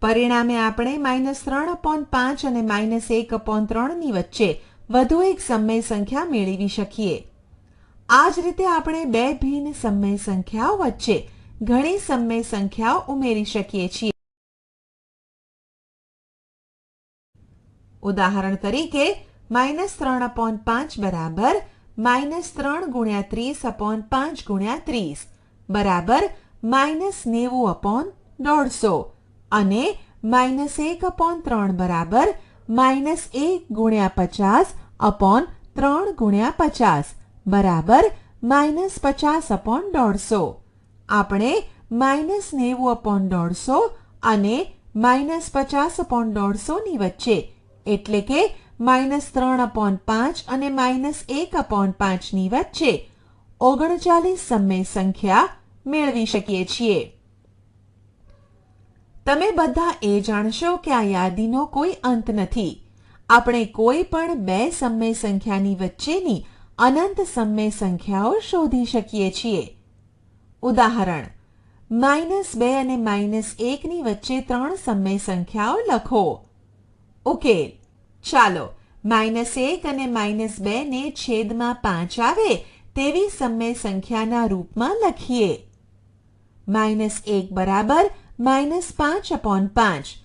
પરિણામે આપણે -3/5 અને -1/3ની વચ્ચે વધુ એક સમય સંખ્યા મેળવી શકીએ. આ જ રીતે આપણે બે ભિન્ન સમય સંખ્યાઓ વચ્ચે ઘણી સમય સંખ્યાઓ ઉમેરી શકીએ છીએ. ઉદાહરણ તરીકે -3/5 બરાબર -3 × 30/5 × 30 બરાબર -90/150 અને -1/3 બરાબર -1 × 50/3 × 50 બરાબર -50/150. આપણે -90/150 અને -50/150ની વચ્ચે એટલે કે -3/5 અને -1/5ની વચ્ચે 39 સમય સંખ્યા મેળવી શકીએ છીએ. તમે બધા એ જાણશો કે આ યાદીનો કોઈ અંત નથી. આપણે કોઈ પણ બે સમય સંખ્યાની વચ્ચેની અનંત સમય સંખ્યાઓ શોધી શકીએ છીએ. ઉદાહરણ -2 અને -1ની વચ્ચે 3 સમય સંખ્યાઓ લખો. ઉકેલ. ચાલો -1 અને -2 ને છેદમાં 5 આવે તેવી સમય સંખ્યાના રૂપમાં લખીએ. -1 બરાબર -5/5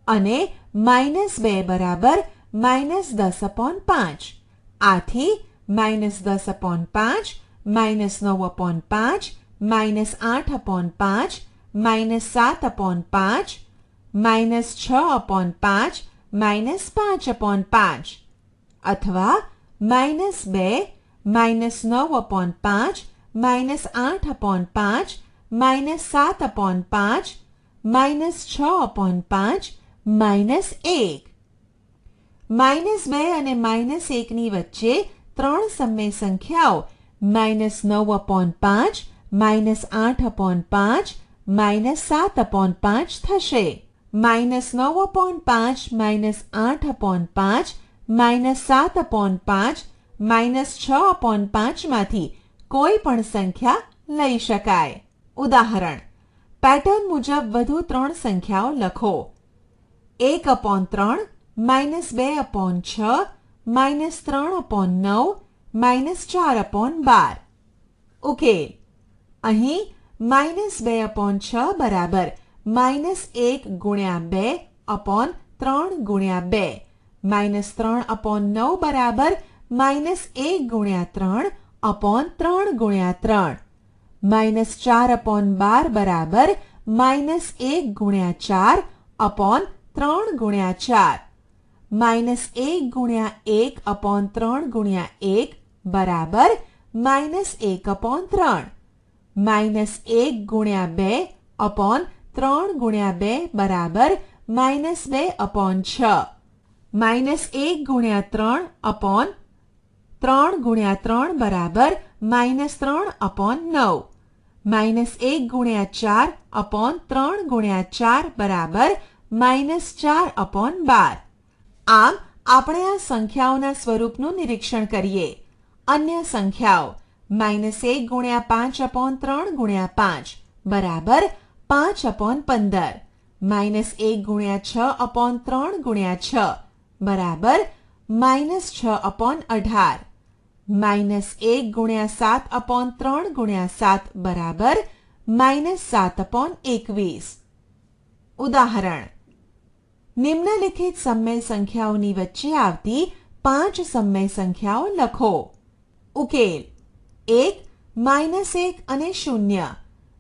અને -2 બરાબર -10/5. આથી -10/5 -9/5 -8/5 -7/5 -6/5 -5/5 અથવા -2 -9/5 -8/5 -7/5 -6/5 -1. -2 અને -1ની વચ્ચે ત્રણ સમય સંખ્યાઓ -9/5 -8/5 -7/5 થશે. -9/5 -8/5 -7/5 -6/5 માંથી કોઈ પણ સંખ્યા લઈ શકાય. ઉદાહરણ: પેટર્ન મુજબ વધુ ત્રણ સંખ્યાઓ લખો. 1/3 -2/6 -3/9 -4/12. ઉકેલ: અહીં -2/6 બરાબર -1 ગુણ્યા 2 અપોન 3 ગુણ્યા 2, -3/9 બરાબર -1 ગુણ્યા 3 અપોન 3 ગુણ્યા 3, -4/12 બરાબર -1 ગુણ્યા 4 અપોન 3 ગુણ્યા 4, -1 ગુણ્યા 1 અપોન 3 ગુણ્યા 1 બરાબર -1/3, -1 ગુણ્યા 2 અપોન 3 ગુણ્યા 2 બરાબર -2/6, -1 ગુણ્યા 3 અપોન 3 ગુણ્યા 3 બરાબર -3/9, -1 ગુણ્યા 4 અપોન 3 ગુણ્યા 4 બરાબર -4/12. આમ આપણે આ સંખ્યાઓના સ્વરૂપનું નિરીક્ષણ કરીએ. અન્ય સંખ્યાઓ: -1 ગુણ્યા 5/3 ગુણ્યા 5 બરાબર 5/15, -1 ગુણ્યા 6/3 ગુણ્યા 6 બરાબર -6/18, -1 ગુણ્યા 7/3 ગુણ્યા 7 બરાબર -7/21. ઉદાહરણ: નિમ્નલિખિત સમય સંખ્યાઓની વચ્ચે આવતી 5 સમય સંખ્યાઓ લખો. ઉકેલ: 1 -1 અને 0.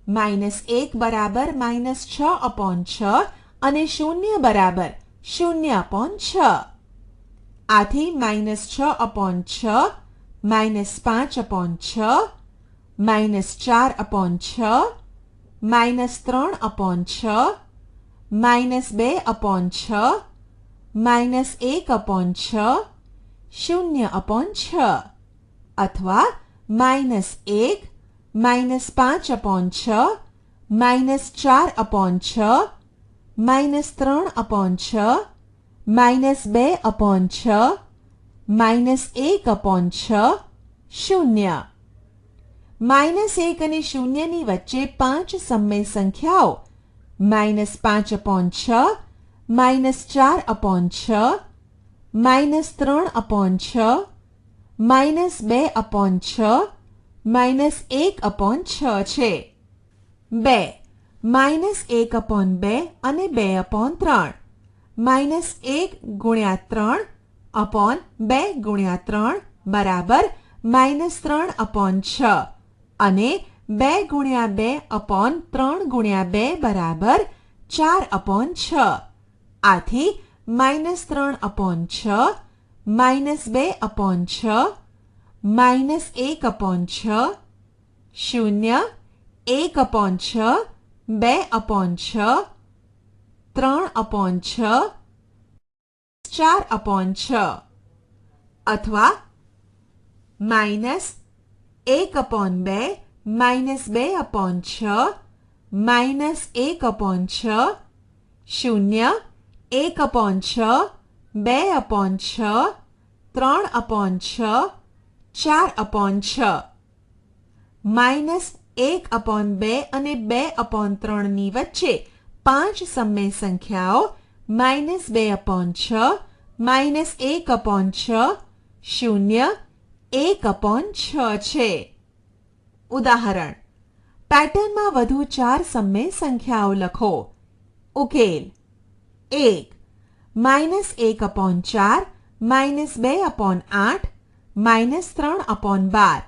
-1 બરાબર -6/6 અને 0 બરાબર 0/6. આથી -6/6 -5/6 -4/6 -3/6 -2/6 -1/6 0/6 અથવા -1 -5/6 -4/6 -3/6 -2/6 -1/6 0. -1 અને 0 ની વચ્ચે 5 સમય સંખ્યાઓ -5/6 -4/6 -3/6 -2/6 -1/6 છે. 2 -1/2 અને 2/3, -1 ગુણ્યા 3 અપોન 2 ગુણ્યા 3 બરાબર -3/6 અને 2 ગુણ્યા 2 અપોન 3 ગુણ્યા 2 બરાબર 4/6. આથી -3/6 -2/6 -1/6 0 1/6 2/6 3/6 4/6 અથવા -1/2 -2/6 -1/6 0 1/6 2/6 3/6 4/6. -1/2 અને 2/3 ની વચ્ચે 5 સમય સંખ્યાઓ -2/6 -1/6 0 1/6 છે. ઉદાહરણ: પેટર્નમાં વધુ 4 સમય સંખ્યાઓ લખો. ઉકેલ: 1 -1/4 -2/8 -3/12,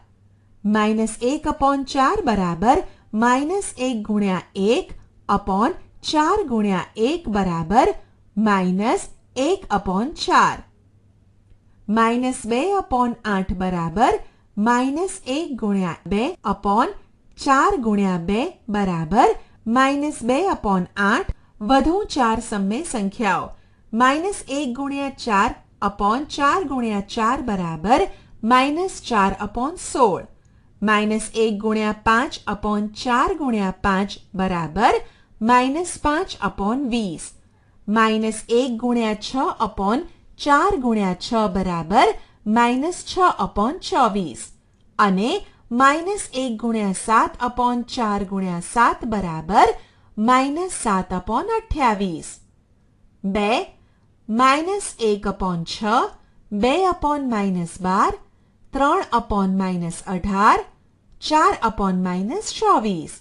-1/4 બરાબર -1 ગુણ્યા 1 અપોન 4 ગુણ્યા 1 બરાબર -1/4, -2/8 બરાબર -1 ગુણ્યા 2 અપોન 4 ગુણ્યા 2 બરાબર -2/8 વધુ 4 સમય સંખ્યાઓ -1 ગુણ્યા 4 અપોન 4 ગુણ્યા 4 બરાબર -4/16 -1 ગુણ્યા 5 અપોન 4 ગુણ્યા 5 બરાબર -5/20 -1 ગુણ્યા 6 અપોન 4 ગુણ્યા 6 બરાબર -6/24 અને -1 ગુણ્યા 7 અપોન 4 ગુણ્યા 7 બરાબર -7/28 2 -1/6 2/-12 3/-18 4/-24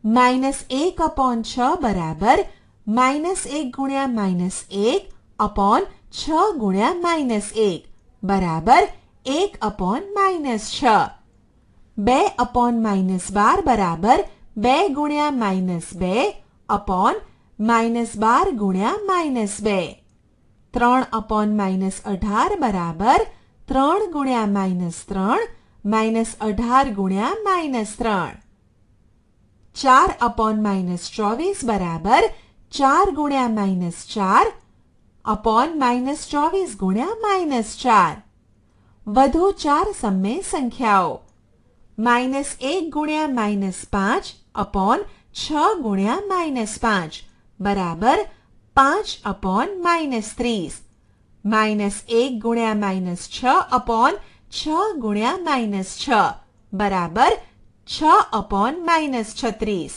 -1/6 બરાબર -1 ગુણ્યા -1 અપોન 6 ગુણ્યા -1 બરાબર 1/-6 2/-12 બરાબર 2 ગુણ્યા -2 અપોન -12 ગુણ્યા -2 3/-18 બરાબર 3 ગુણ્યા -3 -18 ગુણ્યા -3 4/-24 બરાબર 4 ગુણ્યા -4 અપોન -24 ગુણ્યા -4 વધુ 4 સમય સંખ્યાઓ -1 ગુણ્યા -5 અપોન 6 ગુણ્યા -5 બરાબર 5/-30 -1 ગુણ્યા -6 અપોન 6 ગુણ્યા -6 બરાબર 6/-36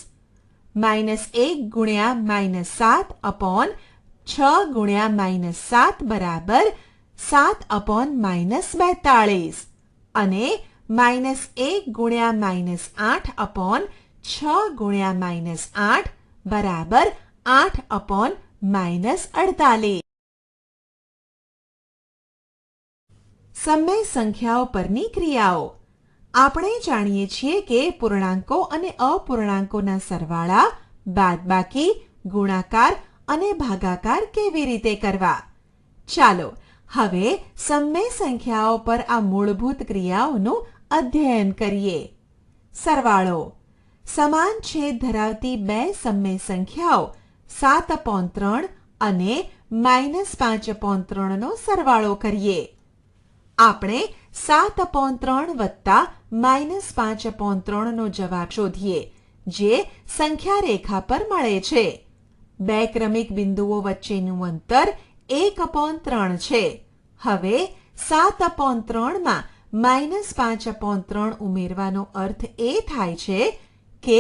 -1 ગુણ્યા -7 અપોન 6 ગુણ્યા -7 બરાબર 7/-42 અને -1 ગુણ્યા -8 અપોન 6 ગુણ્યા -8 બરાબર 8/-48 સમય સંખ્યાઓ પરની ક્રિયાઓ આપણે જાણીએ છીએ કે પૂર્ણાંકો અને અપૂર્ણાંકોના સરવાળા, બાદબાકી, ગુણાકાર અને ભાગાકાર કેવી રીતે કરવા. ચાલો હવે સમય સંખ્યાઓ પર આ મૂળભૂત ક્રિયાઓનું અધ્યયન કરીએ. સરવાળો સમાન છેદ ધરાવતી બે સમય સંખ્યાઓ 7/3 અને -5/3 નો સરવાળો કરીએ. આપણે 7/3 વત્તા -5/3 નો જવાબ શોધીએ જે સંખ્યા રેખા પર મળે છે. બે ક્રમિક બિંદુઓ વચ્ચેનું અંતર 1/3 છે. હવે 7/3 માં -5/3 ઉમેરવાનો અર્થ એ થાય છે કે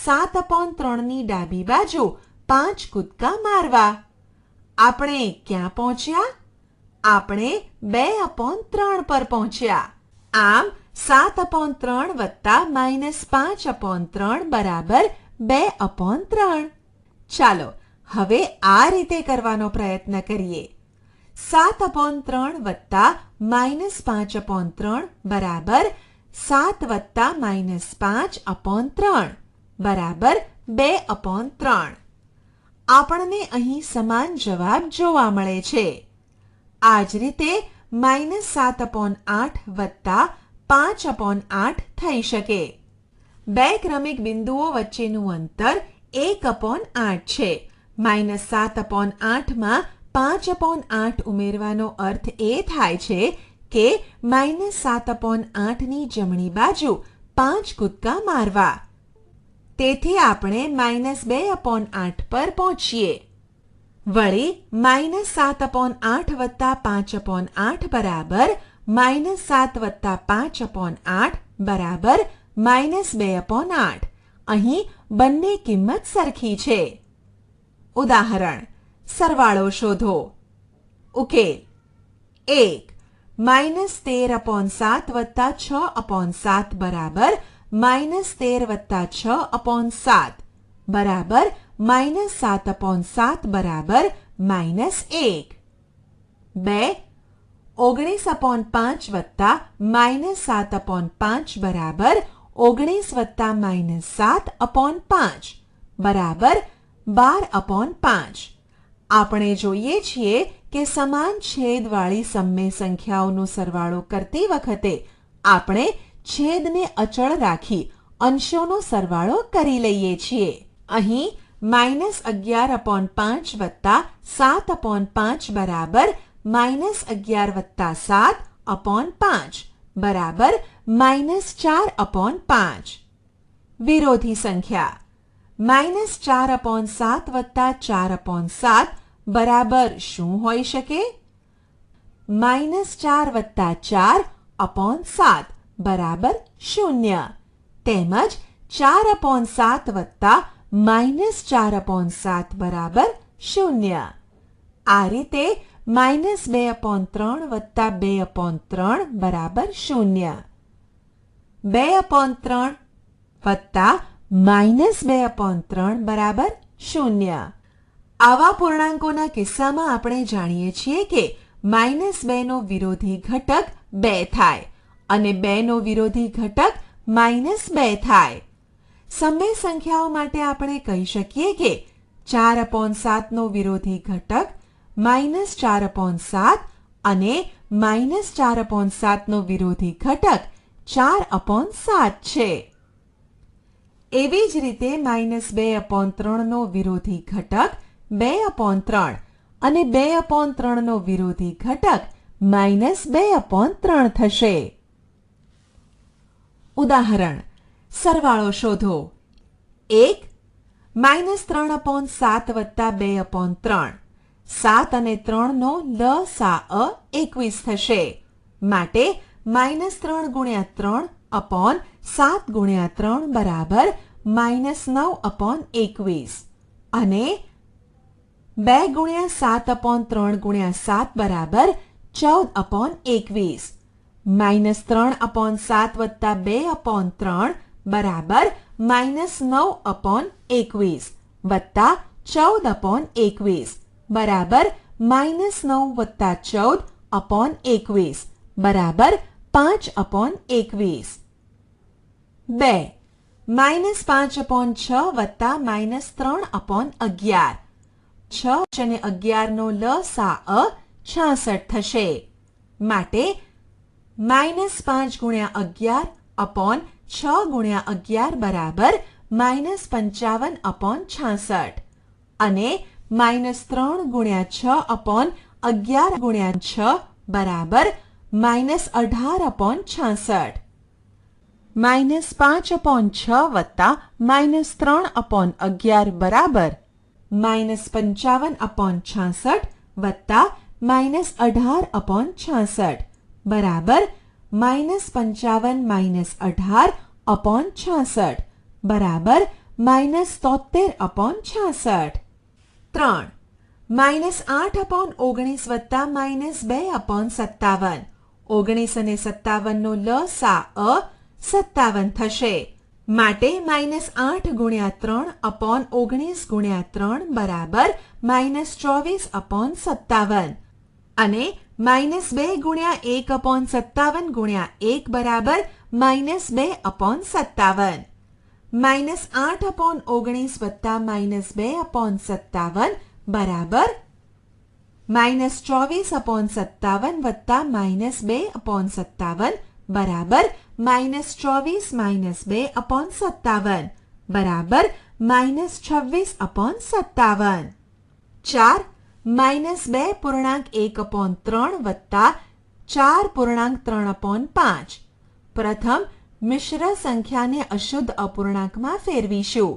7/3 ની ડાબી બાજુ 5 કૂદકા મારવા. આપણે ક્યાં પહોંચ્યા? આપણે 2/3 પર પહોંચ્યા. આમ 7/3 વત્તા -5/3 બરાબર 2/3. ચાલો હવે આ રીતે કરવાનો પ્રયત્ન કરીએ. 7/3 વત્તા -5/3 બરાબર 7 વત્તા -5/3 બરાબર 2/3. આપણને અહીં સમાન જવાબ જોવા મળે છે. આ જ રીતે -7/8 વત્તા 5/8 થઈ શકે. બે ક્રમિક બિંદુઓ વચ્ચેનું અંતર 1/8 છે. -7/8 માં 5/8 ઉમેરવાનો અર્થ એ થાય છે કે -7/8 ની જમણી બાજુ 5 કૂદકા મારવા. તેથી આપણે -2/8 પર પહોંચીએ. વળી -7/8 વત્તા 5/8 બરાબર -7 વત્તા 5/8 બરાબર -2/8. અહીં બંને કિંમત સરખી છે. ઉદાહરણ સરવાળો શોધો. ઉકેલ 1 -13/7 વત્તા 6/7 બરાબર -13 વત્તા 6/7 બરાબર -7/7 બરાબર -1. 2 19/5 વત્તા -7/5 બરાબર 19 વત્તા -7/5 બરાબર 12/5. આપણે જોઈએ છીએ કે સમાન છેદવાળી સમય સંખ્યાઓનો સરવાળો કરતી વખતે આપણે છેદને અચળ રાખી અંશોનો સરવાળો કરી લઈએ છીએ. અહીં -11/5 વત્તા 7/5 બરાબર -11 + 7/5 બરાબર -4/5. વિરોધી સંખ્યા -4/7 વત્તા 4/7 બરાબર શું હોઈ શકે? -4 વત્તા 4/7 બરાબર 0 તેમજ 4/7 વત્તા -4/7 બરાબર 0. આ રીતે -2/3 વત્તા 2/3 બરાબર 0. 2/3 વત્તા -2/3 બરાબર 0. આવા પૂર્ણાંકોના કિસ્સામાં આપણે જાણીએ છીએ કે -2નો વિરોધી ઘટક 2 થાય અને 2નો વિરોધી ઘટક -2 થાય. સમય સંખ્યાઓ માટે આપણે કહી શકીએ કે 4/7નો વિરોધી ઘટક -4/7 અને -4/7નો વિરોધી ઘટક 4/7 છે. એવી જ રીતે -2/3નો વિરોધી ઘટક 2/3 અને 2/3નો વિરોધી ઘટક -2/3 થશે. ઉદાહરણ સરવાળો શોધો. 1 -3/7 વત્તા 2/3 7 અને 3નો લસા 21 થશે. માટે -3 × 3 7 × 3 બરાબર -9/21 અને 2 × 7/3 × 7 બરાબર 14/21. -3/7 વત્તા 2/3 બરાબર -9/21 વત્તા 14/21 બરાબર -9 વત્તા 14/21 બરાબર 5/21. 2 -5/6 વત્તા -3/11 6 અને 11નો લસા 66 થશે. માટે -5 × 11/6 × 11 બરાબર -55/66 અને -3 × 6/11 × 6 બરાબર -18/66. -5/6 વત્તા -3/11 બરાબર -55/66 વત્તા -18/66 બરાબર -55 - 18/66 બરાબર -73/66. 3 -8/19 વત્તા -2/57 19 અને 57નો લસા 57 થશે. માટે -8 × 3/19 × 3 બરાબર -24/57 અને -2 × 1/57 × 1 બરાબર -2/57. -8/19 વત્તા -2/57 બરાબર -24/57 વત્તા -2/57 બરાબર -24 - 2/57 બરાબર -26/57. 4 -2.1/3 વત્તા 4.3/5 પ્રથમ મિશ્ર સંખ્યાને અશુદ્ધ અપૂર્ણાંકમાં ફેરવીશું.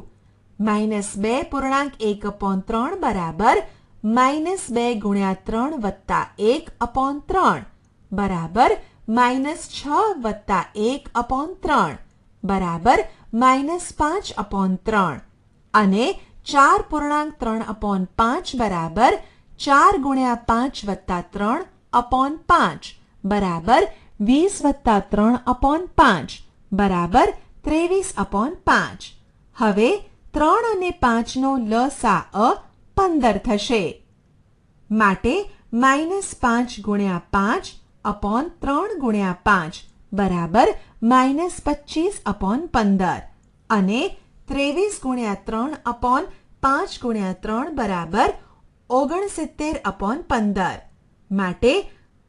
-2.1/3 બરાબર -2 × 3 વત્તા 1/3 બરાબર -6 વત્તા 1/3 બરાબર -5/3 અને 4.3/5 બરાબર 4 × 5 વત્તા 3/5 બરાબર 20 વત્તા 3/5 બરાબર 23/5. હવે 3 અને 5નો લસા 15 થશે. માટે -5 × 5/3 × 5 બરાબર -25/15 અને 23 × 3/5 × 3 બરાબર 69/15. માટે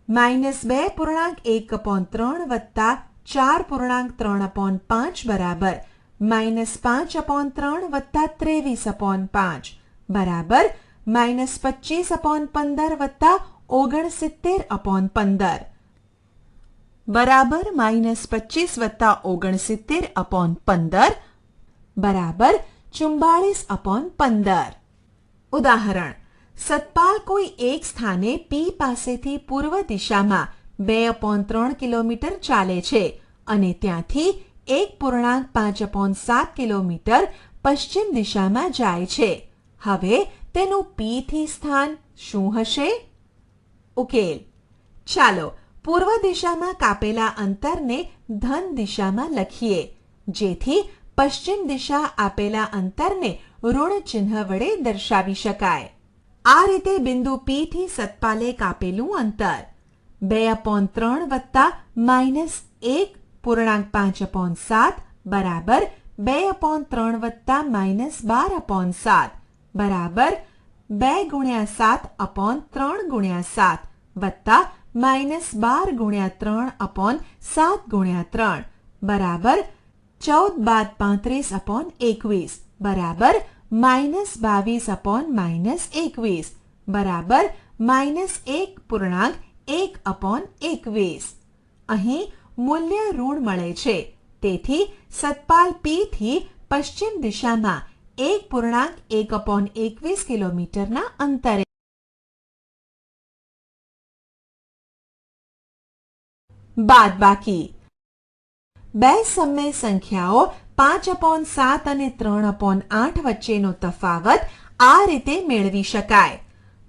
-2.1/3 વત્તા 4.3/5 બરાબર -5/3 વત્તા 23/5 બરાબર -25/15 વત્તા 69/15 બરાબર -25 વત્તા 69/15 બરાબર 44/15. ઉદાહરણ: સતપાલ કોઈ એક સ્થાને પી પાસેથી પૂર્વ દિશામાં 2/3 કિલોમીટર ચાલે છે અને ત્યાંથી 1.5/7 કિલોમીટર પશ્ચિમ દિશામાં જાય છે. હવે તેનું પી થી સ્થાન શું હશે? ઉકેલ: ચાલો પૂર્વ દિશામાં કાપેલા અંતરને ધન દિશામાં લખીએ, જેથી પશ્ચિમ દિશા આપેલા અંતરને ઋણ ચિહ્ન વડે દર્શાવી શકાય. આ રીતે બિંદુ પી થી સતપાલે કાપેલું અંતર 2/3 વત્તા -1.5/7 બરાબર 2/3 વત્તા -12/7 બરાબર 2/7/3/7 વત્તા -12/3/7/3 બરાબર 14 + 35/21 બરાબર -22/21 બરાબર -1.1/21. અહીં મૂલ્ય ઋણ મળે છે, તેથી સતપાલ પી થી પશ્ચિમ દિશામાં 1.1/21 કિલોમીટરના અંતરે. બાદબાકી: બે સમય સંખ્યાઓ 5/7 અને 3/8 વચ્ચેનો તફાવત આ રીતે મેળવી શકાય.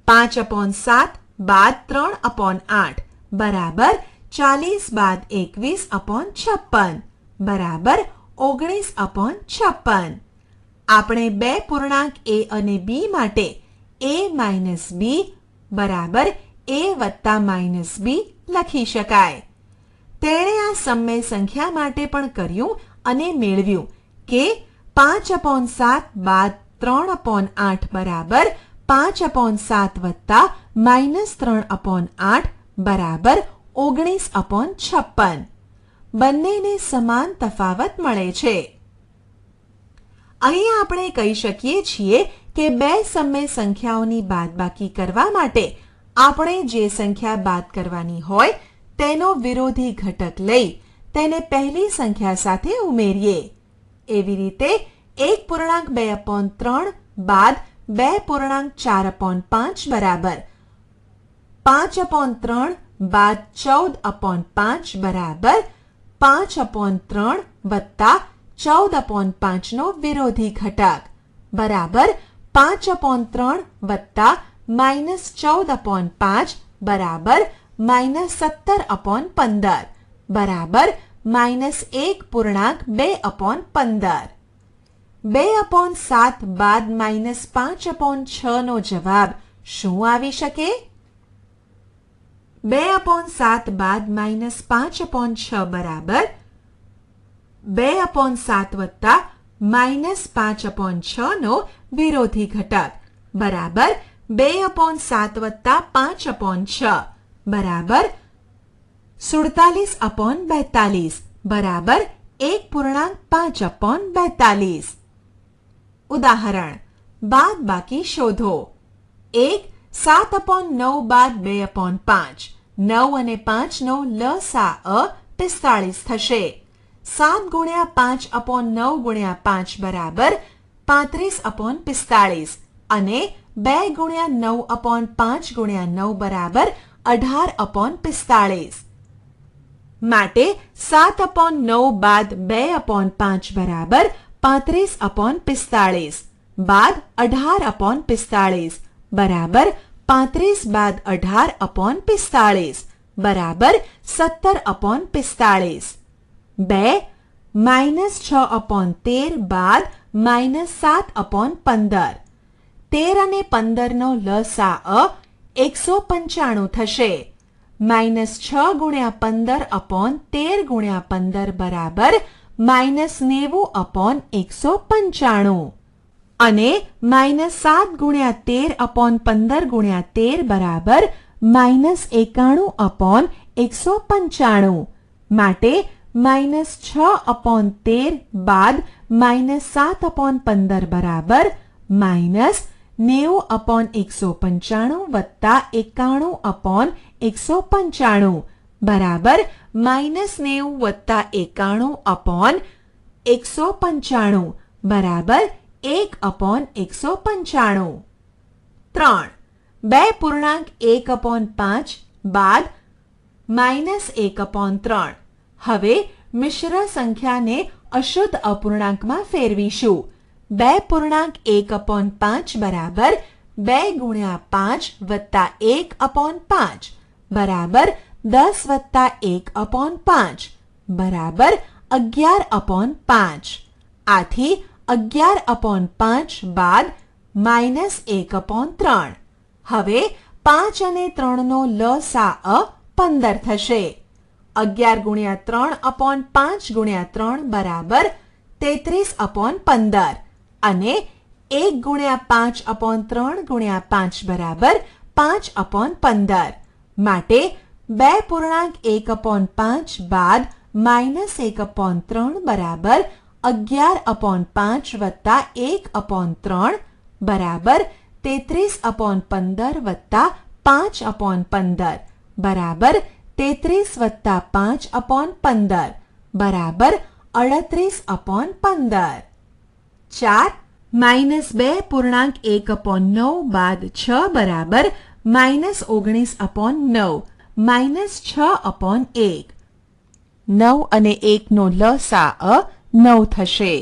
5/7 બાદ 3/8 બરાબર 40 બાદ 21/56 બરાબર 19/56. આપણે બે પૂર્ણાંક a અને b માટે a - b બરાબર a વત્તા -b લખી શકાય. તેણે આ સમય સંખ્યા માટે પણ કર્યું અને મેળવ્યું કે 5/7 બાદ 3/8 બરાબર 5/7 વત્તા -3/8 બરાબર 19/56. બંનેને સમાન તફાવત મળે છે. અહીં આપણે કહી શકીએ છીએ કે બે સમય સંખ્યાઓની બાદબાકી કરવા માટે આપણે જે સંખ્યા બાદ કરવાની હોય તેનો વિરોધી ઘટક લઈ તેને પહેલી સંખ્યા સાથે ઉમેરીએ. એવી રીતે 1.2/3 બાદ 2.4/5 બરાબર 5/3 બાદ 14/5 બરાબર 5/3 વત્તા 14/5 નો વિરોધી ઘટક બરાબર 5/3 વત્તા -14/5 બરાબર -17/15 બરાબર -1.2/15. 2/7 બાદ -5/6 નો જવાબ શું આવી શકે? 2/7 બાદ -5/6 બરાબર 2/7 વત્તા -5/6 નો વિરોધી ઘટક બરાબર 2/7 વત્તા 5/6 બરાબર 47/42 બરાબર 1.5/42. ઉદાહરણ: બાદબાકી શોધો. 1 7/9 બાદ 2/5 9 અને 5 નો લસા 45 થશે. 7 × 5/9 × 5 બરાબર 35/45 અને 2 × 9/5 × 9 બરાબર 18/45. માટે 7/9 બાદ 2/5 બરાબર 35/45 બાદ 18/45 બરાબર 35 બાદ 18/45 બરાબર 17/45. 2 -6/13 બાદ -7/15 13 અને 15 નો લસા 195 થશે. -6 × 15/13 × 15 બરાબર -90/195 અને -7 × 13/15 × 13 બરાબર -91/195. માટે -6/13 બાદ -7/15 બરાબર -90/195 વત્તા 91/195 બરાબર -90 વત્તા 91/195 બરાબર 1/195. 3. 2.1/5 બાદ -1/3. હવે મિશ્ર સંખ્યાને અશુદ્ધ અપૂર્ણાંકમાં ફેરવીશું. 2.1/5 બરાબર 2 ગુણ્યા 5 વત્તા 1/5 બરાબર 10 વત્તા 1/5 બરાબર 11/5. આથી 11/5 બાદ -1/3. હવે 5 અને 3 નો લસા 15 થશે. 11 ગુણ્યા 3/5 ગુણ્યા 3 બરાબર 33/15 અને 1 ગુણ્યા 5/3 ગુણ્યા 5 બરાબર 5/15. માટે 2.1/5 બાદ -1/3 બરાબર 11/5 વત્તા 1/3 બરાબર 33/15 વત્તા 5/15 બરાબર 33 વત્તા 5/15 બરાબર 38/15. 4. -2.1/9 બાદ 6 બરાબર -19/9 -6/1. 9 અને 1 નો લસા 9 થશે.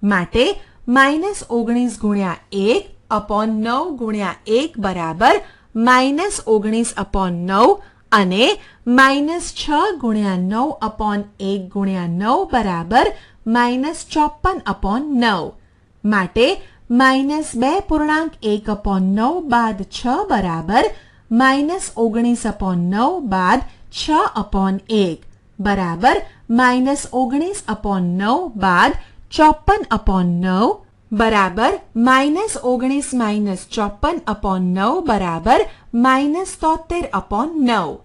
માટે -19 ગુણ્યા 1/9 ગુણ્યા 1 બરાબર -19/9 અને -6 ગુણ્યા 9/1 ગુણ્યા 9 બરાબર -54/9. માટે -2.1/9 બાદ 6 બરાબર -19/9 બાદ 6/1 બરાબર -19/9 બાદ 54/9 બરાબર -19 - 54/9 બરાબર -73/9.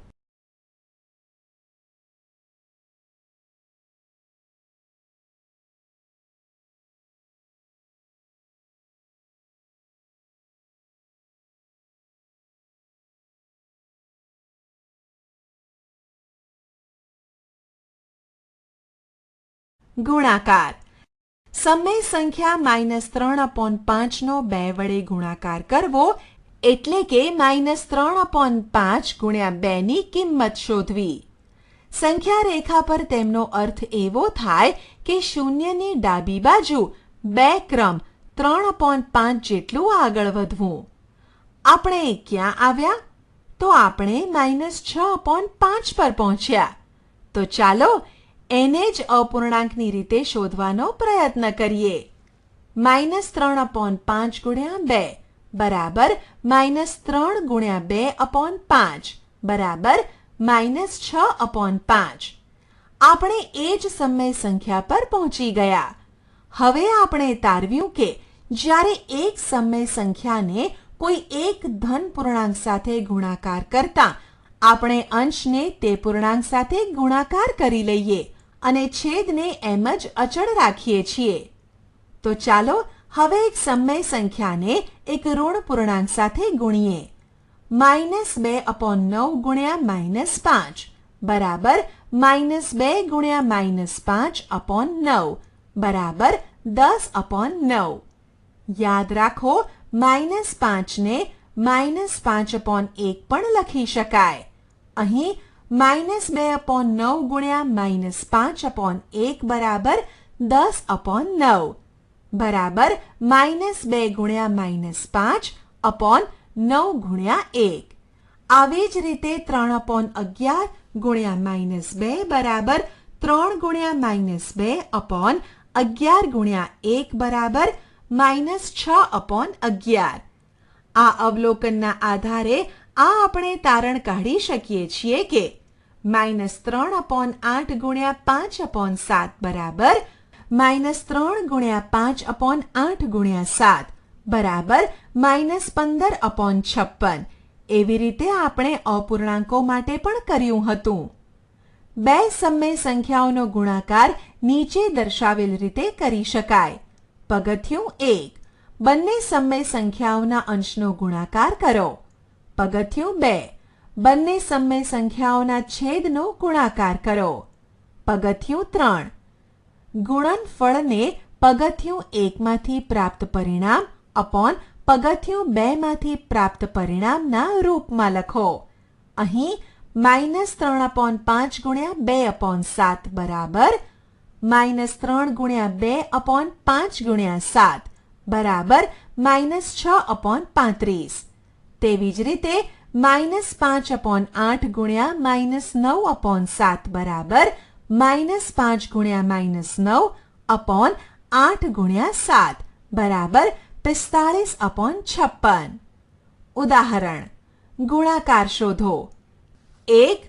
ગુણાકાર. સમય સંખ્યા -3/5 નો 2 વડે ગુણાકાર કરવો એટલે કે -3/5 ગુણ્યા 2 ની કિંમત શોધવી. સંખ્યા રેખા પર તેમનો અર્થ એવો થાય કે શૂન્યની ડાબી બાજુ 2 ક્રમ 3/5 જેટલું આગળ વધવું. આપણે ક્યાં આવ્યા? તો આપણે -6/5 પર પહોંચ્યા. તો ચાલો એને જ અપૂર્ણાંકની રીતે શોધવાનો પ્રયત્ન કરીએ. -3/5 ગુણ્યા 2 બરાબર -3 ગુણ્યા 2/5 બરાબર -6/5. આપણે એ જ સમય સંખ્યા પર પહોંચી ગયા. હવે આપણે તારવ્યું કે જ્યારે એક સમય સંખ્યાને કોઈ એક ધન પૂર્ણાંક સાથે ગુણાકાર કરતા આપણે અંશને તે પૂર્ણાંક સાથે ગુણાકાર કરી લઈએ અને છેદને એમ જ અચળ રાખીએ છીએ. તો ચાલો હવે એક સમય સંખ્યાને એક ઋણ પૂર્ણાંક સાથે ગુણીએ. -2/9 ગુણ્યા -5 બરાબર -2 ગુણ્યા -5/9 બરાબર 10/9. યાદ રાખો -5 ને -5/1 પણ લખી શકાય. અહીં -2/9 ગુણ્યા -5/1 બરાબર 10/9 બરાબર -2 ગુણ્યા -5/9 ગુણ્યા 1. આવી જ રીતે 3/11 ગુણ્યા -2 બરાબર 3 ગુણ્યા -2/11 ગુણ્યા 1 બરાબર -6/11. આ અવલોકનના આધારે આપણે તારણ કાઢી શકીએ છીએ કે -3/8 ગુણ્યા 5/7 બરાબર -3 ગુણ્યા 5/8 ગુણ્યા 7 બરાબર -15/56. એવી રીતે આપણે અપૂર્ણાંકો માટે પણ કર્યું હતું. બે સમય સંખ્યાઓનો ગુણાકાર નીચે દર્શાવેલ રીતે કરી શકાય. પગથિયું 1. બંને સમય સંખ્યાઓના અંશનો ગુણાકાર કરો. પગથિયું 2. બંને સમય સંખ્યાઓના છેદનો ગુણાકાર કરો. પગથિયું 3. ગુણનફળને પગથિયું 1 માંથી પ્રાપ્ત પરિણામ અપોન પગથિયું 2 માંથી પ્રાપ્ત પરિણામના રૂપમાં લખો. અહીં -3/5 ગુણ્યા 2/7 બરાબર -3 ગુણ્યા 2/5 ગુણ્યા 7 બરાબર -6/35. તેવી જ રીતે -5/8 ગુણ્યા -9/7 બરાબર -5 ગુણ્યા -9/8 ગુણ્યા 7 બરાબર 45/56. ઉદાહરણ: ગુણાકાર શોધો. 1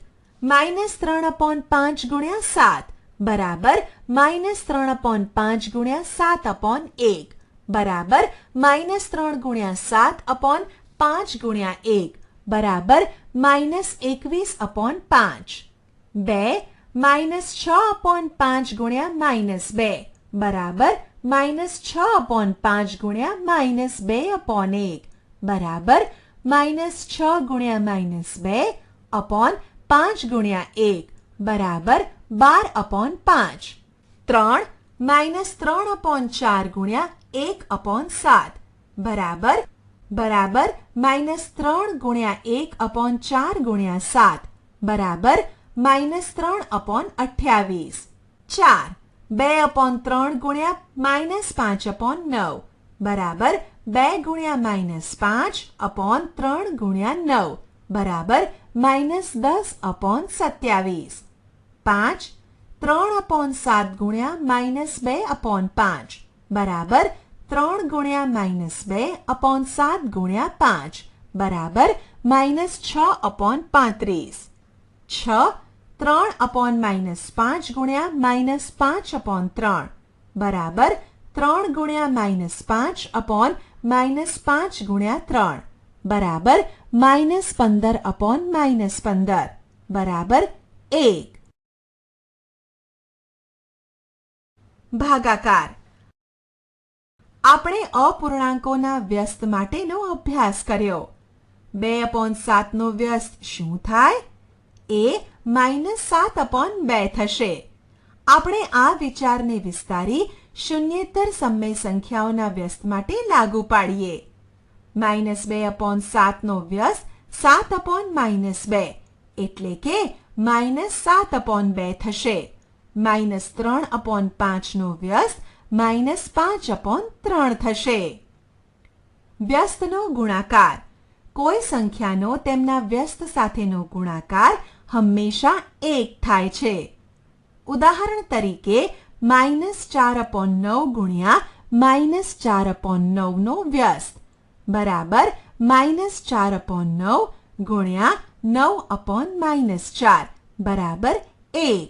-3/5 ગુણ્યા 7 બરાબર -3/5 ગુણ્યા 7/1 બરાબર -3 ગુણ્યા 7/5 ગુણ્યા 1 બરાબર -21/5. 2 -6/5 ગુણ્યા -2 બરાબર -6/5 ગુણ્યા -2/1 બરાબર -6 ગુણ્યા -2/5 ગુણ્યા 1 બરાબર 12/5. 3 -3/4 ગુણ્યા 1/7 બરાબર -3 ગુણ્યા 1/4 ગુણ્યા 7 બરાબર -3/28. 4 2/3 ગુણ્યા -5/9 બરાબર 2 ગુણ્યા -5/3 ગુણ્યા 9 બરાબર -10/27. 5 3/7 ગુણ્યા -2/5 બરાબર 3 ગુણ્યા -2/7 ગુણ્યા 5 બરાબર -6/35. 6 3/5 ગુણ્યા -5/3 બરાબર 3 ગુણ્યા -5/5 ગુણ્યા 3 બરાબર -15/15 બરાબર 1. ભાગાકાર. આપણે અપૂર્ણાંકોના વ્યસ્ત માટેનો અભ્યાસ કર્યો. 2/7 નો વ્યસ્ત શું થાય? એ -7/2 થશે. આપણે આ વિચારને વિસ્તારી શૂન્યેતર સમય સંખ્યાઓના વ્યસ્ત માટે લાગુ પાડીએ. -2/7 નો વ્યસ્ત 7/2 એટલે કે -7/2 થશે. -3/5 નો વ્યસ્ત -5/3 થશે. વ્યસ્તનો ગુણાકાર. કોઈ સંખ્યાનો તેમના વ્યસ્ત સાથેનો ગુણાકાર હંમેશા 1 થાય છે. ઉદાહરણ તરીકે -4/9 ગુણ્યા -4/9 નો વ્યસ્ત બરાબર -4/9 ગુણ્યા 9/4 બરાબર 1.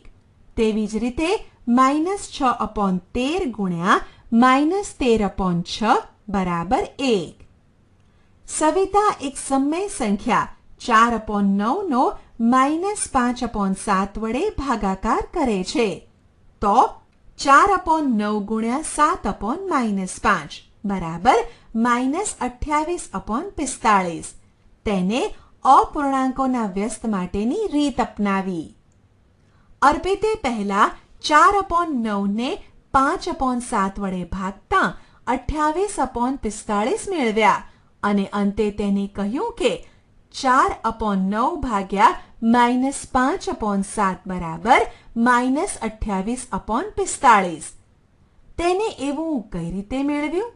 તેવી જ રીતે -6/13 ગુણ્યા -13/6 બરાબર 1. સવિતા એક સમય સંખ્યા 4/9 નો -5/7 વડે ભાગાકાર કરે છે. તો 4/9 ગુણ્યા 7/5 બરાબર -28/45. તેને અપૂર્ણાંકોના વ્યસ્ત માટેની રીત અપનાવી. અર્પિતે પહેલા 4/9 ને 5/7 વડે ભાગતા 28/45 મેળવ્યા અને અંતે તેને કહ્યું કે 4/9 ભાગ્યા -5/7 બરાબર -28/45. તેને એવું કઈ રીતે મેળવ્યું?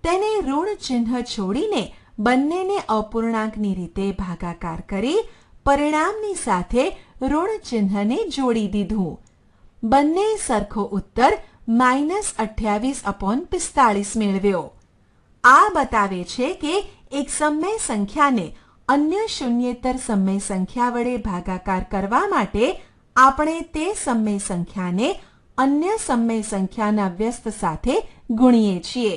તેને ઋણ ચિહ્ન છોડીને બંનેને અપૂર્ણાંકની રીતે ભાગાકાર કરી પરિણામની સાથે ઋણ ચિહ્નને જોડી દીધું. બંને સરખો ઉત્તર -28/45 મેળવ્યો. આ બતાવે છે કે એક સમય સંખ્યાને અન્ય શૂન્યેતર સમય સંખ્યા વડે ભાગાકાર કરવા માટે આપણે તે સમય સંખ્યાને અન્ય સમય સંખ્યાના વ્યસ્ત સાથે ગુણીએ છીએ.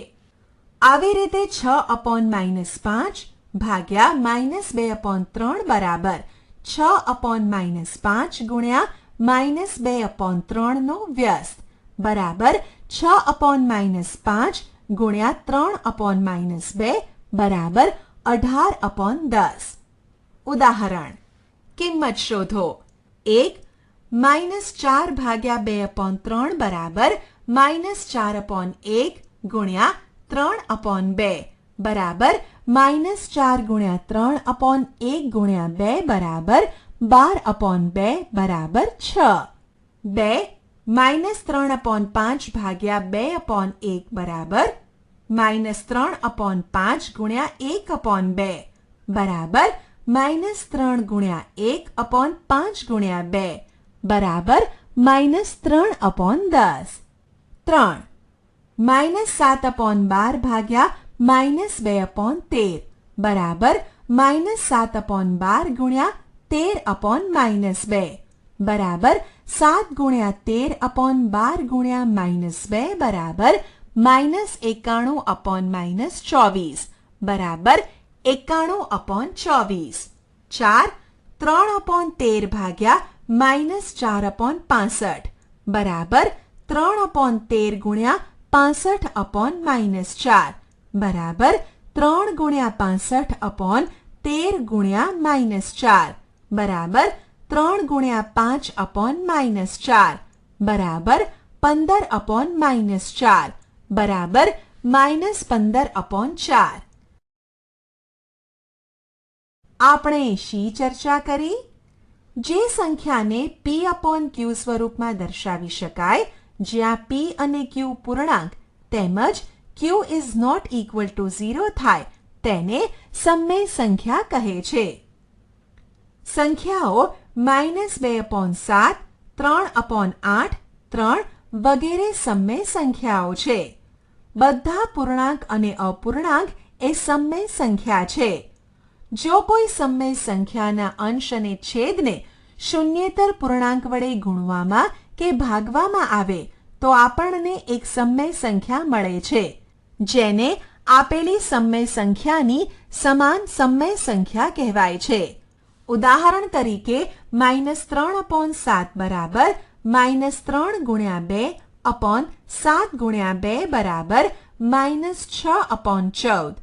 આવી રીતે 6/5 ભાગ્યા -2/3 બરાબર 6/5 ગુણ્યા -2/3 નો વ્યસ્ત બરાબર 6/-5 ગુણ્યા 3/-2 બરાબર 18/10. ઉદાહરણ: કિંમત શોધો. 1 -4/2/3 બરાબર -4/1 ગુણ્યા 3/2 બરાબર -4 ગુણ્યા 3/1 ગુણ્યા 2 બરાબર 12/2 બરાબર 6. 2 -3/5/2/1 બરાબર -3/5 ગુણ્યા 1/2 બરાબર -3 ગુણ્યા 1/5 ગુણ્યા 2 બરાબર -3/10. 3 -7/12 -2/13 બરાબર -7/12 ગુણ્યા 13/-2 બરાબર 7 ગુણ્યા 13/12 ગુણ્યા -2 બરાબર -91/-24 બરાબર 91/24. 4 3/13 -4/65 બરાબર 3/13 ગુણ્યા 65/-4 બરાબર 3 ગુણ્યા 65/13 ગુણ્યા -4 બરાબર 3 ગુણ્યા 5/-4 બરાબર 15/-4 બરાબર -15/4. આપણે શી ચર્ચા કરી? જે સંખ્યાને p/q સ્વરૂપમાં દર્શાવી શકાય, જ્યાં p અને q પૂર્ણાંક તેમજ q is not equal to 0 થાય, તેને સમમેય સંખ્યા કહે છે. સંખ્યાઓ -2/7, 3/8, 3 વગેરે સમમેય સંખ્યાઓ છે. બધા પૂર્ણાંક અને અપૂર્ણાંક એ સમમેય સંખ્યા છે. જો કોઈ સમમેય સંખ્યાના અંશ અને છેદને શૂન્યેતર પૂર્ણાંક વડે ગુણવામાં કે ભાગવામાં આવે તો આપણને એક સમમેય સંખ્યા મળે છે, જેને આપેલી સમમેય સંખ્યાની સમાન સમમેય સંખ્યા કહેવાય છે. ઉદાહરણ તરીકે -3/7 બરાબર -3 ગુણ્યા 2/7 ગુણ્યા 2 બરાબર -6/14.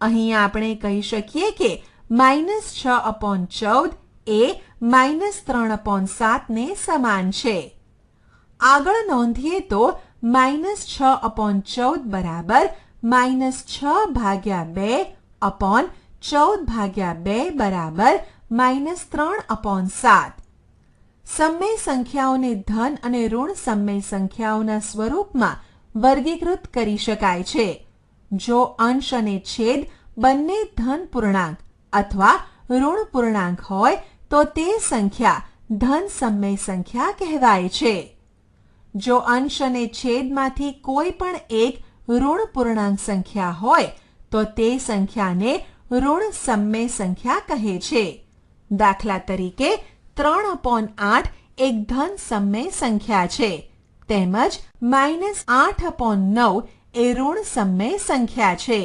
અહીં આપણે કહી શકીએ કે -6/14 એ -3/7 ને સમાન છે. આગળ નોંધીએ તો -6/14 બરાબર -6/2/14/2 બરાબર -3/7. સમમેય સંખ્યાઓને ધન અને ઋણ સમમેય સંખ્યાઓના સ્વરૂપમાં વર્ગીકૃત કરી શકાય છે. જો અંશ અને છેદ બંને ધન પૂર્ણાંક અથવા ઋણ પૂર્ણાંક હોય તો તે સંખ્યા ધન સમમેય સંખ્યા કહેવાય છે. જો અંશ અને છેદમાંથી કોઈ પણ એક ઋણ પૂર્ણાંક સંખ્યા હોય તો તે સંખ્યાને ઋણ સમમેય સંખ્યા કહે છે. દાખલા તરીકે 3/8 એક ધન સમમેય સંખ્યા છે, તેમજ -8/9 એ ઋણ સમમેય સંખ્યા છે.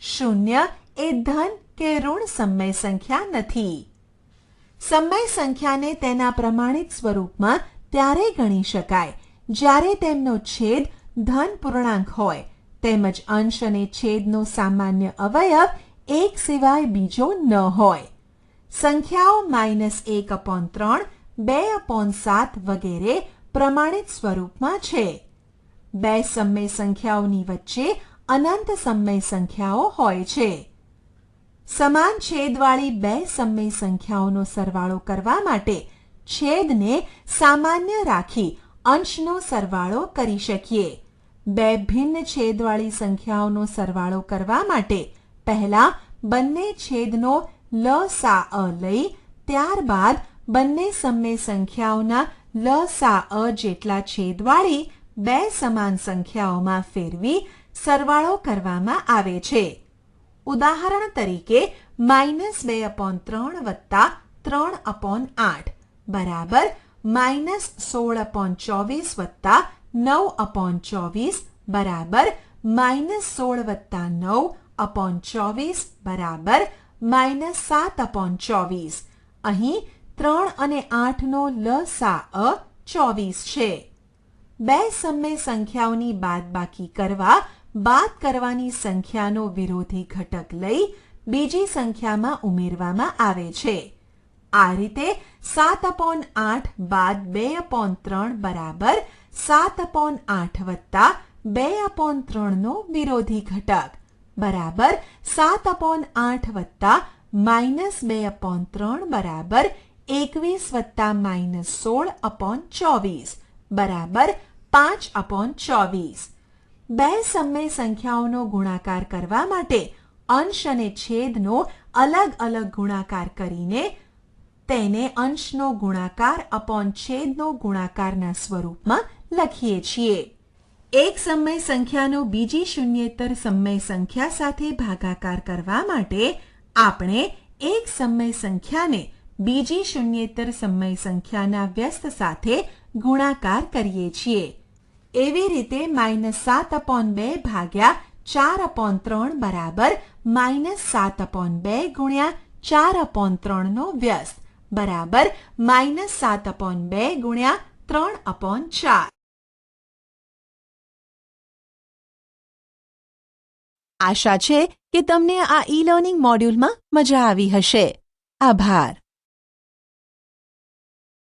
0 એ ધન કે ઋણ સમમેય સંખ્યા નથી. સમમેય સંખ્યાને તેના પ્રમાણિત સ્વરૂપમાં ત્યારે ગણી શકાય જ્યારે તેમનો છેદ ધન પૂર્ણાંક હોય તેમજ અંશ અને છેદનો સામાન્ય અવયવ એક સિવાય બીજો ન હોય. સંખ્યાઓ -1/3, 2/7 વગેરે પ્રમાણિત સ્વરૂપમાં છે. બે સમમેય સંખ્યાઓની વચ્ચે અનંત સમમેય સંખ્યાઓ હોય છે. સમાન છેદવાળી બે સમમેય સંખ્યાઓનો સરવાળો કરવા માટે છેદને સામાન્ય રાખી અંશનો સરવાળો કરી શકીએ. બે ભિન્ન છેદવાળી સંખ્યાઓનો સરવાળો કરવા માટે પહેલા બંને છેદનો લસા લઈ ત્યારબાદ બંને સમમેય સંખ્યાઓના લસા જેટલા છેદવાળી બે સમાન સંખ્યાઓમાં ફેરવી સરવાળો કરવામાં આવે છે. ઉદાહરણ તરીકે -2/3 વત્તા 3/8 બરાબર -16/24 વત્તા 9/24 બરાબર -16 વત્તા 9/24 બરાબર -7/24. અહીં 3 અને 8 નો લસા 24 છે. બે સમય સંખ્યાઓની બાદબાકી કરવા બાદ કરવાની સંખ્યાનો વિરોધી ઘટક લઈ બીજી સંખ્યામાં ઉમેરવામાં આવે છે. આ રીતે 7/8 બાદ 2/3 બરાબર 7/8 વત્તા 2/3 નો વિરોધી ઘટક બરાબર 7/8 વત્તા -2/3 બરાબર 21 વત્તા -16/24 બરાબર 5/24. બે સમય સંખ્યાઓનો ગુણાકાર કરવા માટે અંશ અને છેદનો અલગ અલગ ગુણાકાર કરીને તેને અંશનો ગુણાકાર અપોન છેદનો ગુણાકારના સ્વરૂપમાં લખીએ છીએ. એક સમય સંખ્યાનો બીજી શૂન્યેતર સમય સંખ્યા સાથે ભાગાકાર કરવા માટે આપણે એક સમય સંખ્યાને બીજી શૂન્યેતર સમય સંખ્યાના વ્યસ્ત સાથે ગુણાકાર કરીએ છીએ. એવી રીતે -7/2 ભાગ્યા 4/3 બરાબર -7/2 ગુણ્યા 4/3 નો વ્યસ્ત બરાબર -7/2 ગુણ્યા 3/4. આશા છે કે તમને આ ઈ લર્નિંગ મોડ્યુલમાં મજા આવી હશે. આભાર.